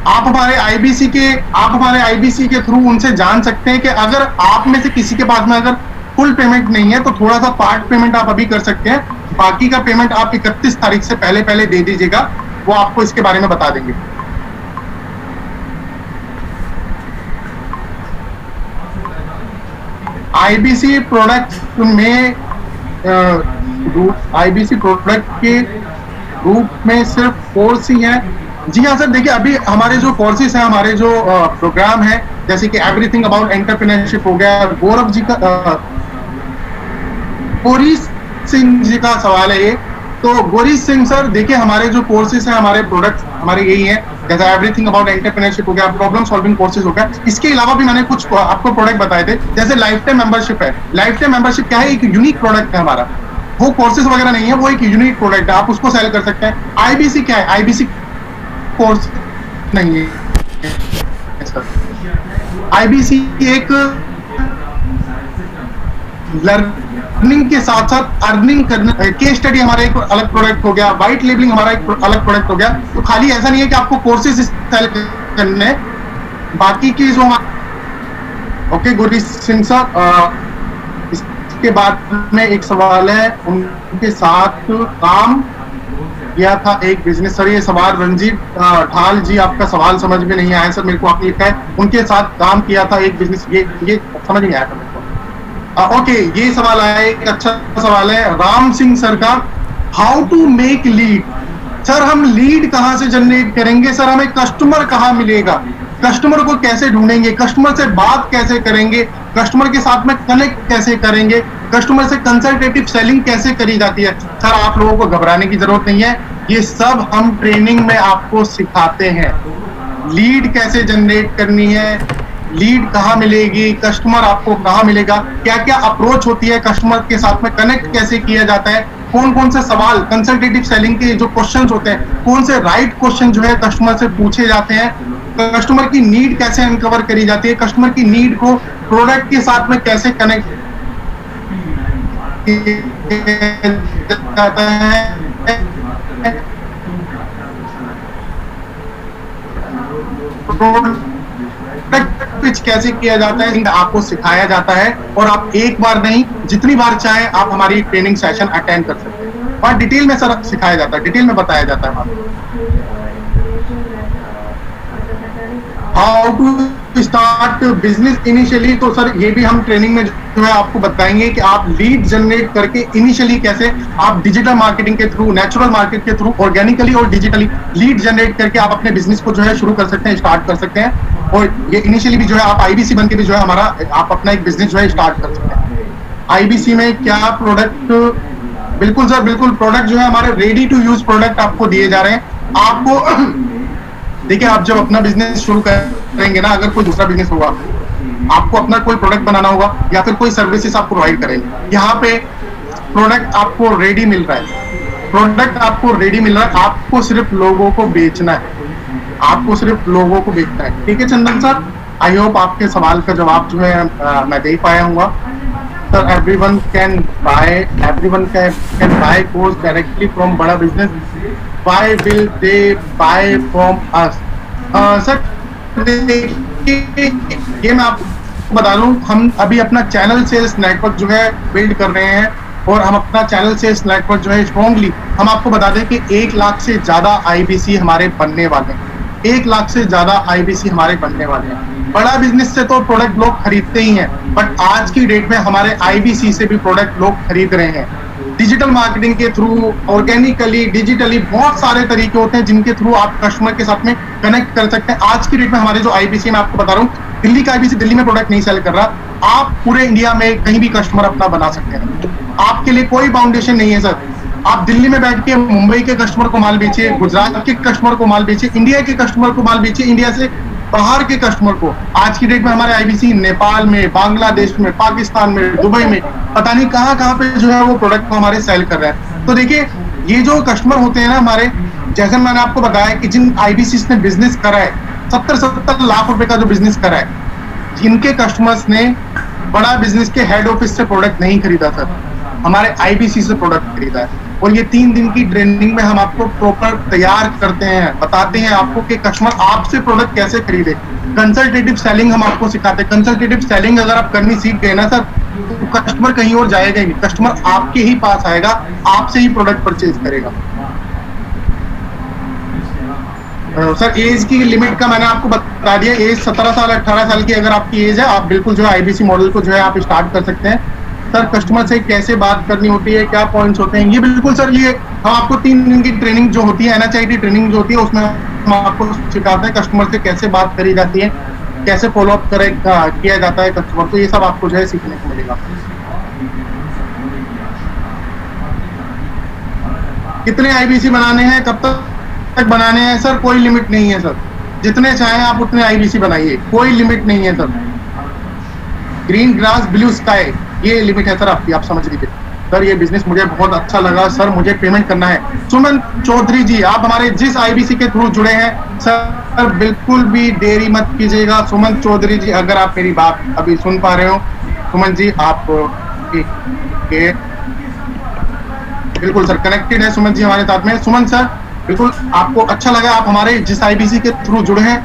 S1: आप हमारे आईबीसी के थ्रू उनसे जान सकते हैं कि अगर आप में से किसी के पास में अगर फुल पेमेंट नहीं है तो थोड़ा सा पार्ट पेमेंट आप अभी कर सकते हैं, बाकी का पेमेंट आप 31 तारीख से पहले दे दीजिएगा, वो आपको इसके बारे में बता देंगे। आईबीसी प्रोडक्ट में आईबीसी प्रोडक्ट के रूप में सिर्फ कोर्स ही है? जी हाँ सर, देखिए अभी हमारे जो कोर्सेज हैं, हमारे जो प्रोग्राम है, जैसे कि एवरीथिंग अबाउट एंटरप्रेन्योरशिप हो गया, गौरव जी का गौरी सिंह जी का सवाल है ये। तो गौरी सिंह सर देखिए, हमारे जो कोर्सेज हैं, हमारे प्रोडक्ट हमारे यही है, जैसे एवरीथिंग अबाउट एंटरप्रेन्योरशिप हो गया, प्रॉब्लम सॉल्विंग कोर्सेज हो गया। इसके अलावा भी मैंने कुछ आपको प्रोडक्ट बताए थे, जैसे लाइफ टाइम मेंबरशिप है। लाइफ टाइम मेंबरशिप क्या है? एक यूनिक प्रोडक्ट है हमारा, वो कोर्सेज वगैरह नहीं है, वो एक यूनिक प्रोडक्ट है, आप उसको सेल कर सकते हैं। आईबीसी क्या है? आईबीसी कोर्स नहीं है, आईबीसी एक लर्निंग के साथ साथ अर्निंग करने, केस स्टडी हमारा एक अलग प्रोडक्ट हो गया, वाइट लेबलिंग हमारा एक अलग प्रोडक्ट हो गया। तो खाली ऐसा नहीं है कि आपको कोर्सेज सेल करने, बाकी की जो ओके गौरी सिंह सर, इसके बाद में एक सवाल है, उनके साथ काम किया था एक बिजनेस। सर ये सवाल रंजीत ढाल जी, आपका सवाल समझ में नहीं आया सर, मेरे को आपने लिखा है उनके साथ काम किया था एक बिजनेस, ये समझ नहीं आया था मेरे को। ओके, ये सवाल आया, एक अच्छा सवाल है राम सिंह सर का, how to make lead? Sir हम लीड कहाँ से जनरेट करेंगे? सर हमें कस्टमर कहाँ मिलेगा? कस्टमर को कैसे ढूंढेंगे? कस्टमर से बात कैसे करेंगे? कस्टमर के साथ में कनेक्ट कैसे करेंगे? कस्टमर से कंसल्टेटिव सेलिंग कैसे करी जाती है? सर आप लोगों को घबराने की जरूरत नहीं है, ये सब हम ट्रेनिंग में आपको सिखाते हैं। लीड कैसे जनरेट करनी है, लीड कहाँ मिलेगी, कस्टमर आपको कहाँ मिलेगा, क्या क्या अप्रोच होती है, कस्टमर के साथ में कनेक्ट कैसे किया जाता है, कौन कौन से सवाल कंसल्टेटिव सेलिंग के जो क्वेश्चंस होते हैं, कौन से राइट क्वेश्चन जो है कस्टमर से पूछे जाते हैं, कस्टमर की नीड कैसे अनकवर करी जाती है, कस्टमर की नीड को प्रोडक्ट के साथ में कैसे कनेक्ट किया जाता है, पिच कैसे किया जाता है आपको सिखाया जाता है, और आप एक बार नहीं जितनी बार चाहे आप हमारी ट्रेनिंग सेशन अटेंड कर सकते हैं, और डिटेल में सर सिखाया जाता है, डिटेल में बताया जाता है how to start business initially. तो सर ये भी हम ट्रेनिंग में जो है आपको बताएंगे कि आप लीड जनरेट करके इनिशियली कैसे आप डिजिटल मार्केटिंग के थ्रू, नेचुरल मार्केट के थ्रू, ऑर्गेनिकली और डिजिटली लीड जनरेट करके आप अपने बिजनेस को जो है शुरू कर सकते हैं, स्टार्ट कर सकते हैं। और ये इनिशियली भी जो है आप आईबीसी बन के भी जो है हमारा आप अपना एक बिजनेस जो है स्टार्ट कर सकते हैं। आईबीसी में क्या प्रोडक्ट, बिल्कुल सर बिल्कुल, प्रोडक्ट जो है हमारे रेडी टू यूज प्रोडक्ट आपको दिए जा रहे हैं। आपको देखिए आप जब अपना बिजनेस शुरू करेंगे ना, अगर कोई दूसरा बिजनेस होगा, आपको अपना कोई प्रोडक्ट बनाना होगा या फिर कोई सर्विसेज आप प्रोवाइड करेंगे, यहाँ पे प्रोडक्ट आपको रेडी मिल रहा है, प्रोडक्ट आपको रेडी मिल रहा है, आपको सिर्फ लोगों को बेचना है, आपको सिर्फ लोगों को बेचना है। ठीक है चंदन सर, आई होप आपके सवाल का जवाब जो है मैं दे पाया हूँ sir. Everyone can buy course directly from बड़ा business, why will they buy from us? Sir ये मैं आपको बता दूं, हम अभी अपना चैनल सेल्स नेटवर्क जो है बिल्ड कर रहे हैं, और हम अपना चैनल सेल्स नेटवर्क जो है स्ट्रॉन्गली, हम आपको बता दें कि 1 लाख से ज्यादा आईबीसी हमारे बनने वाले हैं, 1 लाख से ज्यादा आईबीसी हमारे बनने वाले हैं। बड़ा बिजनेस से तो प्रोडक्ट लोग खरीदते ही हैं, बट आज की डेट में हमारे आईबीसी से भी प्रोडक्ट लोग खरीद रहे हैं। डिजिटल मार्केटिंग के थ्रू, ऑर्गेनिकली, डिजिटली बहुत सारे तरीके होते हैं जिनके थ्रू आप कस्टमर के साथ में कनेक्ट कर सकते हैं। आज की डेट में हमारे जो आईबीसी, मैं आपको बता रहा हूँ, दिल्ली का आईबीसी दिल्ली में प्रोडक्ट नहीं सेल कर रहा, आप पूरे इंडिया में कहीं भी कस्टमर अपना बना सकते हैं, आपके लिए कोई बाउंडेशन नहीं है सर। आप दिल्ली में बैठ के मुंबई के कस्टमर को माल बेचिए, गुजरात के कस्टमर को माल बेचिए, इंडिया के कस्टमर को माल बेचिए, इंडिया से बाहर के कस्टमर को। आज की डेट में हमारे आईबीसी नेपाल में, बांग्लादेश में, पाकिस्तान में, दुबई में, पता नहीं कहाँ कहाँ पे जो है वो प्रोडक्ट को हमारे सेल कर रहे हैं। तो देखिए ये जो कस्टमर होते हैं ना हमारे, जैसे मैंने आपको बताया कि जिन आईबीसी ने बिजनेस करा है, 70 लाख रुपए का जो बिजनेस करा है, जिनके कस्टमर्स ने बड़ा बिजनेस के हेड ऑफिस से प्रोडक्ट नहीं खरीदा सर, हमारे आईबीसी से प्रोडक्ट खरीदा है। और ये 3 दिन की ट्रेनिंग में हम आपको प्रॉपर तैयार करते हैं, बताते हैं आपको कि कस्टमर आपसे प्रोडक्ट कैसे खरीदे। कंसल्टेटिव सेलिंग हम आपको सिखाते हैं। कंसल्टेटिव सेलिंग अगर आप करनी सीख गए ना सर, तो कस्टमर कहीं और जाएगा ही नहीं, कस्टमर आपके ही पास आएगा, आपसे ही प्रोडक्ट परचेज करेगा। सर एज की लिमिट का मैंने आपको बता दिया, एज 17 साल 18 साल की अगर आपकी एज है, आप बिल्कुल जो है आईबीसी मॉडल को जो है आप स्टार्ट कर सकते हैं। सर कस्टमर से कैसे बात करनी होती है, क्या पॉइंट्स होते हैं, ये बिल्कुल सर ये हम आपको 3 दिन की ट्रेनिंग जो होती है, एनएचआईटी ट्रेनिंग जो होती है, उसमें हम आपको सिखाते हैं कस्टमर से कैसे बात करी जाती है, कैसे फॉलो अप किया जाता है कस्टमर को, ये सब आपको जो है सीखने को मिलेगा। कितने आईबीसी बनाने हैं, कब तक बनाने हैं सर, कोई लिमिट नहीं है सर, जितने चाहें आप उतने आईबीसी बनाइए, कोई लिमिट नहीं है sir. Green grass blue sky ये लिमिट है सर आपकी, आप समझ लीजिए। सर ये बिजनेस मुझे बहुत अच्छा लगा सर, मुझे पेमेंट करना है। सुमन चौधरी जी, आप हमारे जिस आईबीसी के थ्रू जुड़े हैं सर, बिल्कुल भी देरी मत कीजिएगा। सुमन चौधरी जी, अगर आप मेरी बात अभी सुन पा रहे हो, सुमन जी आप बिल्कुल सर कनेक्टेड है सुमन जी हमारे साथ में। सुमन सर बिल्कुल आपको अच्छा लगा, आप हमारे जिस आईबीसी के थ्रू जुड़े हैं,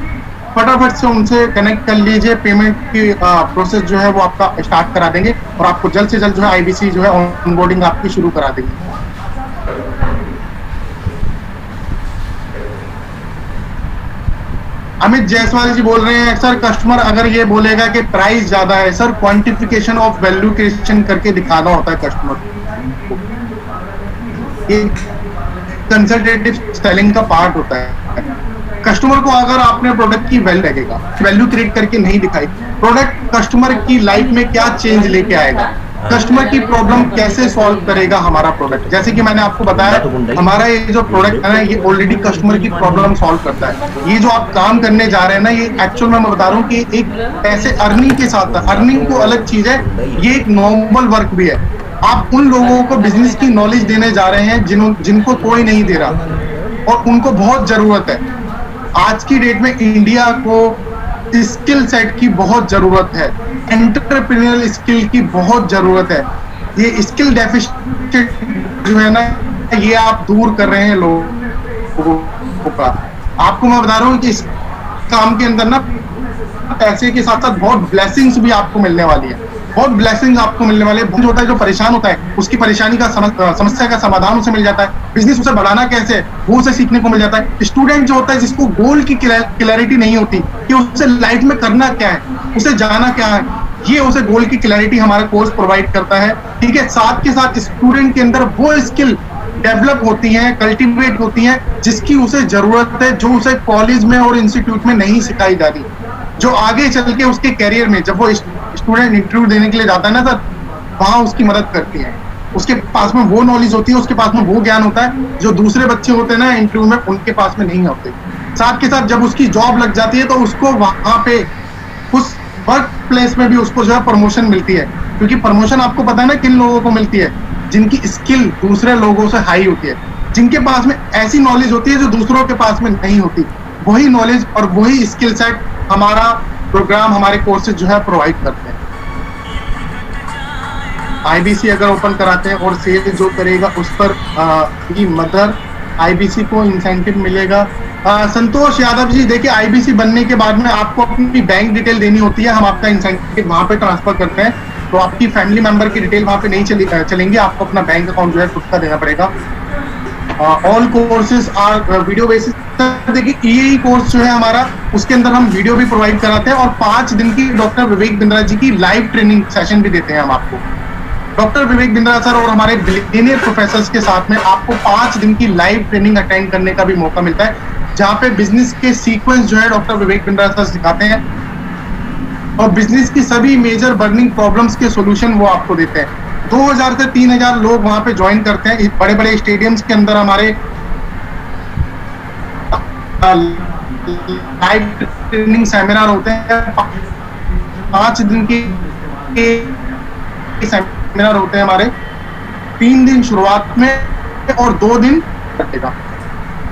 S1: फटाफट से उनसे कनेक्ट कर लीजिए। पेमेंट की प्रोसेस जो है वो आपका स्टार्ट करा देंगे, और आपको जल्द से जल्द जो है आईबीसी जो है ऑनबोर्डिंग आपकी शुरू करा देंगे। अमित जायसवाल जी बोल रहे हैं सर, कस्टमर अगर ये बोलेगा कि प्राइस ज्यादा है, sir quantification of value creation करके दिखाना होता है कस्टमर को, ये कंसल्टेटिव सेलिंग का पार्ट होता है। कस्टमर को अगर आपने प्रोडक्ट की वैल्यू क्रिएट करके नहीं दिखाई, प्रोडक्ट कस्टमर की लाइफ में क्या चेंज लेके आएगा, कस्टमर की प्रॉब्लम कैसे सॉल्व करेगा हमारा प्रोडक्ट। जैसे कि मैंने आपको बताया, हमारा ये जो प्रोडक्ट है ना, ये ऑलरेडी कस्टमर की प्रॉब्लम सॉल्व करता है। ये जो आप काम करने जा रहे हैं ना, ये एक्चुअल में मैं बता रहा हूँ कि एक पैसे अर्निंग के साथ, अर्निंग को अलग चीज है, ये एक नॉर्मल वर्क भी है। आप उन लोगों को बिजनेस की नॉलेज देने जा रहे हैं जिनको कोई नहीं दे रहा, और उनको बहुत जरूरत है। आज की डेट में इंडिया को स्किल सेट की बहुत जरूरत है, एंटरप्रेन्योरियल स्किल की बहुत जरूरत है। ये स्किल डेफिशिएंट जो है ना, ये आप दूर कर रहे हैं लोगों का। आपको मैं बता रहा हूँ कि इस काम के अंदर ना पैसे के साथ साथ बहुत ब्लेसिंग्स भी आपको मिलने वाली है, बहुत ब्लेसिंग्स आपको मिलने वाले हैं। जो होता है, जो परेशान होता है, उसकी परेशानी का समस्या का समाधान उसे मिल जाता है। बिजनेस उसे बढ़ाना कैसे है वो उसे सीखने को मिल जाता है। स्टूडेंट जो होता है, जिसको गोल की क्लैरिटी नहीं होती कि उसे लाइफ में करना क्या है, उसे जाना क्या है, ये उसे गोल की क्लैरिटी हमारा कोर्स प्रोवाइड करता है। ठीक है, साथ के साथ स्टूडेंट के अंदर वो स्किल डेवलप होती हैं, कल्टीवेट होती हैं, जिसकी उसे जरूरत है, जो उसे कॉलेज में और इंस्टीट्यूट में नहीं सिखाई जा रही, जो आगे चल के उसके कैरियर में जब वो स्टूडेंट इंटरव्यू देने के लिए जाता है ना सर, वहां उसकी मदद करती है। उसके पास में वो नॉलेज होती है, उसके पास में वो ज्ञान होता है जो दूसरे बच्चे होते हैं ना इंटरव्यू में, उनके पास में नहीं होते। साथ के साथ जब उसकी जॉब लग जाती है तो उसको वहां पे उस वर्क प्लेस में भी उसको जो है प्रमोशन मिलती है, क्योंकि प्रमोशन आपको पता है ना किन लोगों को मिलती है, जिनकी स्किल दूसरे लोगों से हाई होती है, जिनके पास में ऐसी नॉलेज होती है जो दूसरों के पास में नहीं होती। वही नॉलेज और वही स्किल सेट हमारा प्रोग्राम, हमारे कोर्सेज जो है प्रोवाइड करते हैं। आईबीसी अगर ओपन कराते हैं और सेल जो करेगा उस पर मदर आईबीसी को इंसेंटिव मिलेगा। संतोष यादव जी, देखिए आईबीसी बनने के बाद में आपको अपनी बैंक डिटेल देनी होती है, हम आपका इंसेंटिव वहां पे ट्रांसफर करते हैं, तो आपकी फैमिली मेंबर की डिटेल वहां पे नहीं चलेंगी, आपको अपना बैंक अकाउंट जो है खुद का देना पड़ेगा। All courses are video basis. देखिए ईए कोर्स जो है हमारा, उसके अंदर हम वीडियो भी प्रोवाइड कराते हैं और 5 दिन की डॉक्टर विवेक बिंद्रा जी की लाइव ट्रेनिंग सेशन भी देते हैं हम आपको। डॉक्टर विवेक बिंद्रा सर और हमारे बिलियनियर प्रोफेसर्स के साथ में आपको 5 दिन की लाइव ट्रेनिंग अटेंड करने का भी मौका मिलता है, जहाँ पे बिजनेस के सीक्वेंस जो है डॉक्टर विवेक बिंद्रा सर सिखाते हैं और बिजनेस की सभी मेजर बर्निंग प्रॉब्लम्स के सॉल्यूशन वो आपको देते हैं। 2000 से 3000 लोग वहां पे ज्वाइन करते हैं। बड़े बड़े स्टेडियम्स के अंदर हमारे लाइव ट्रेनिंग सेमिनार होते हैं, 5 दिन के सेमिनार होते हैं हमारे, 3 दिन शुरुआत में और 2 दिन कटेगा।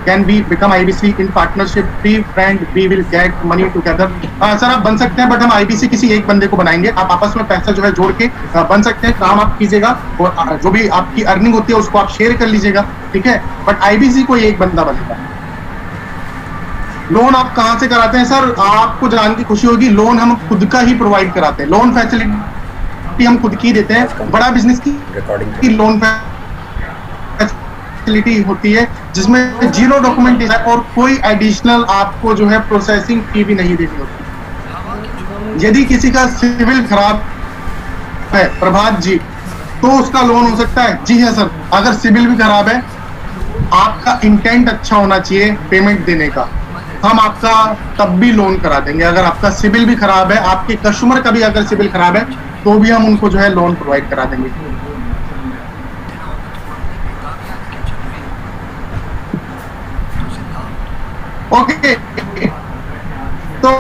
S1: Can we become IBC in partnership? Be friend, we will get money together. Sir आप बन सकते हैं, बट हम IBC किसी एक बंदे को बनाएंगे। आप आपस में पैसा जो है जोड़ के बन सकते हैं, काम आप कीजिएगा और जो भी आपकी अर्निंग होती है उसको आप शेयर कर लीजिएगा, ठीक है, बट IBC को एक बंदा बनेगा। लोन आप कहाँ से कराते हैं सर? आपको जान की खुशी होगी, लोन हम खुद का ही प्रोवाइड कराते हैं, लोन फैसिलिटी हम खुद की देते हैं। बड़ा बिजनेस की लोन फैसिलिटी होती है जिसमें 0 डॉक्यूमेंटेशन और कोई एडिशनल आपको जो है प्रोसेसिंग फी भी नहीं देनी होती। यदि किसी का सिविल खराब है प्रभात जी, तो उसका लोन हो सकता है। जी हाँ सर, अगर सिविल भी खराब है, आपका इंटेंट अच्छा होना चाहिए पेमेंट देने का, हम आपका तब भी लोन करा देंगे। अगर आपका सिविल भी खराब है, आपके कस्टमर का भी अगर सिविल खराब है, तो भी हम उनको जो है लोन प्रोवाइड करा देंगे। ओके, तो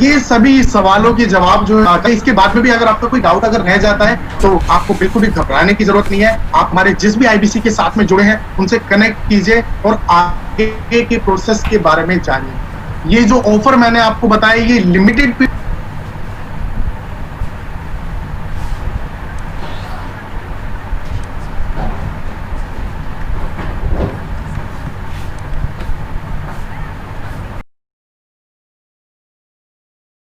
S1: ये सभी सवालों के जवाब जो है, इसके बाद में भी अगर आपका कोई डाउट अगर रह जाता है तो आपको बिल्कुल भी घबराने की जरूरत नहीं है। आप हमारे जिस भी आईबीसी के साथ में जुड़े हैं उनसे कनेक्ट कीजिए और आगे के प्रोसेस के बारे में जानिए। ये जो ऑफर मैंने आपको बताया, ये लिमिटेड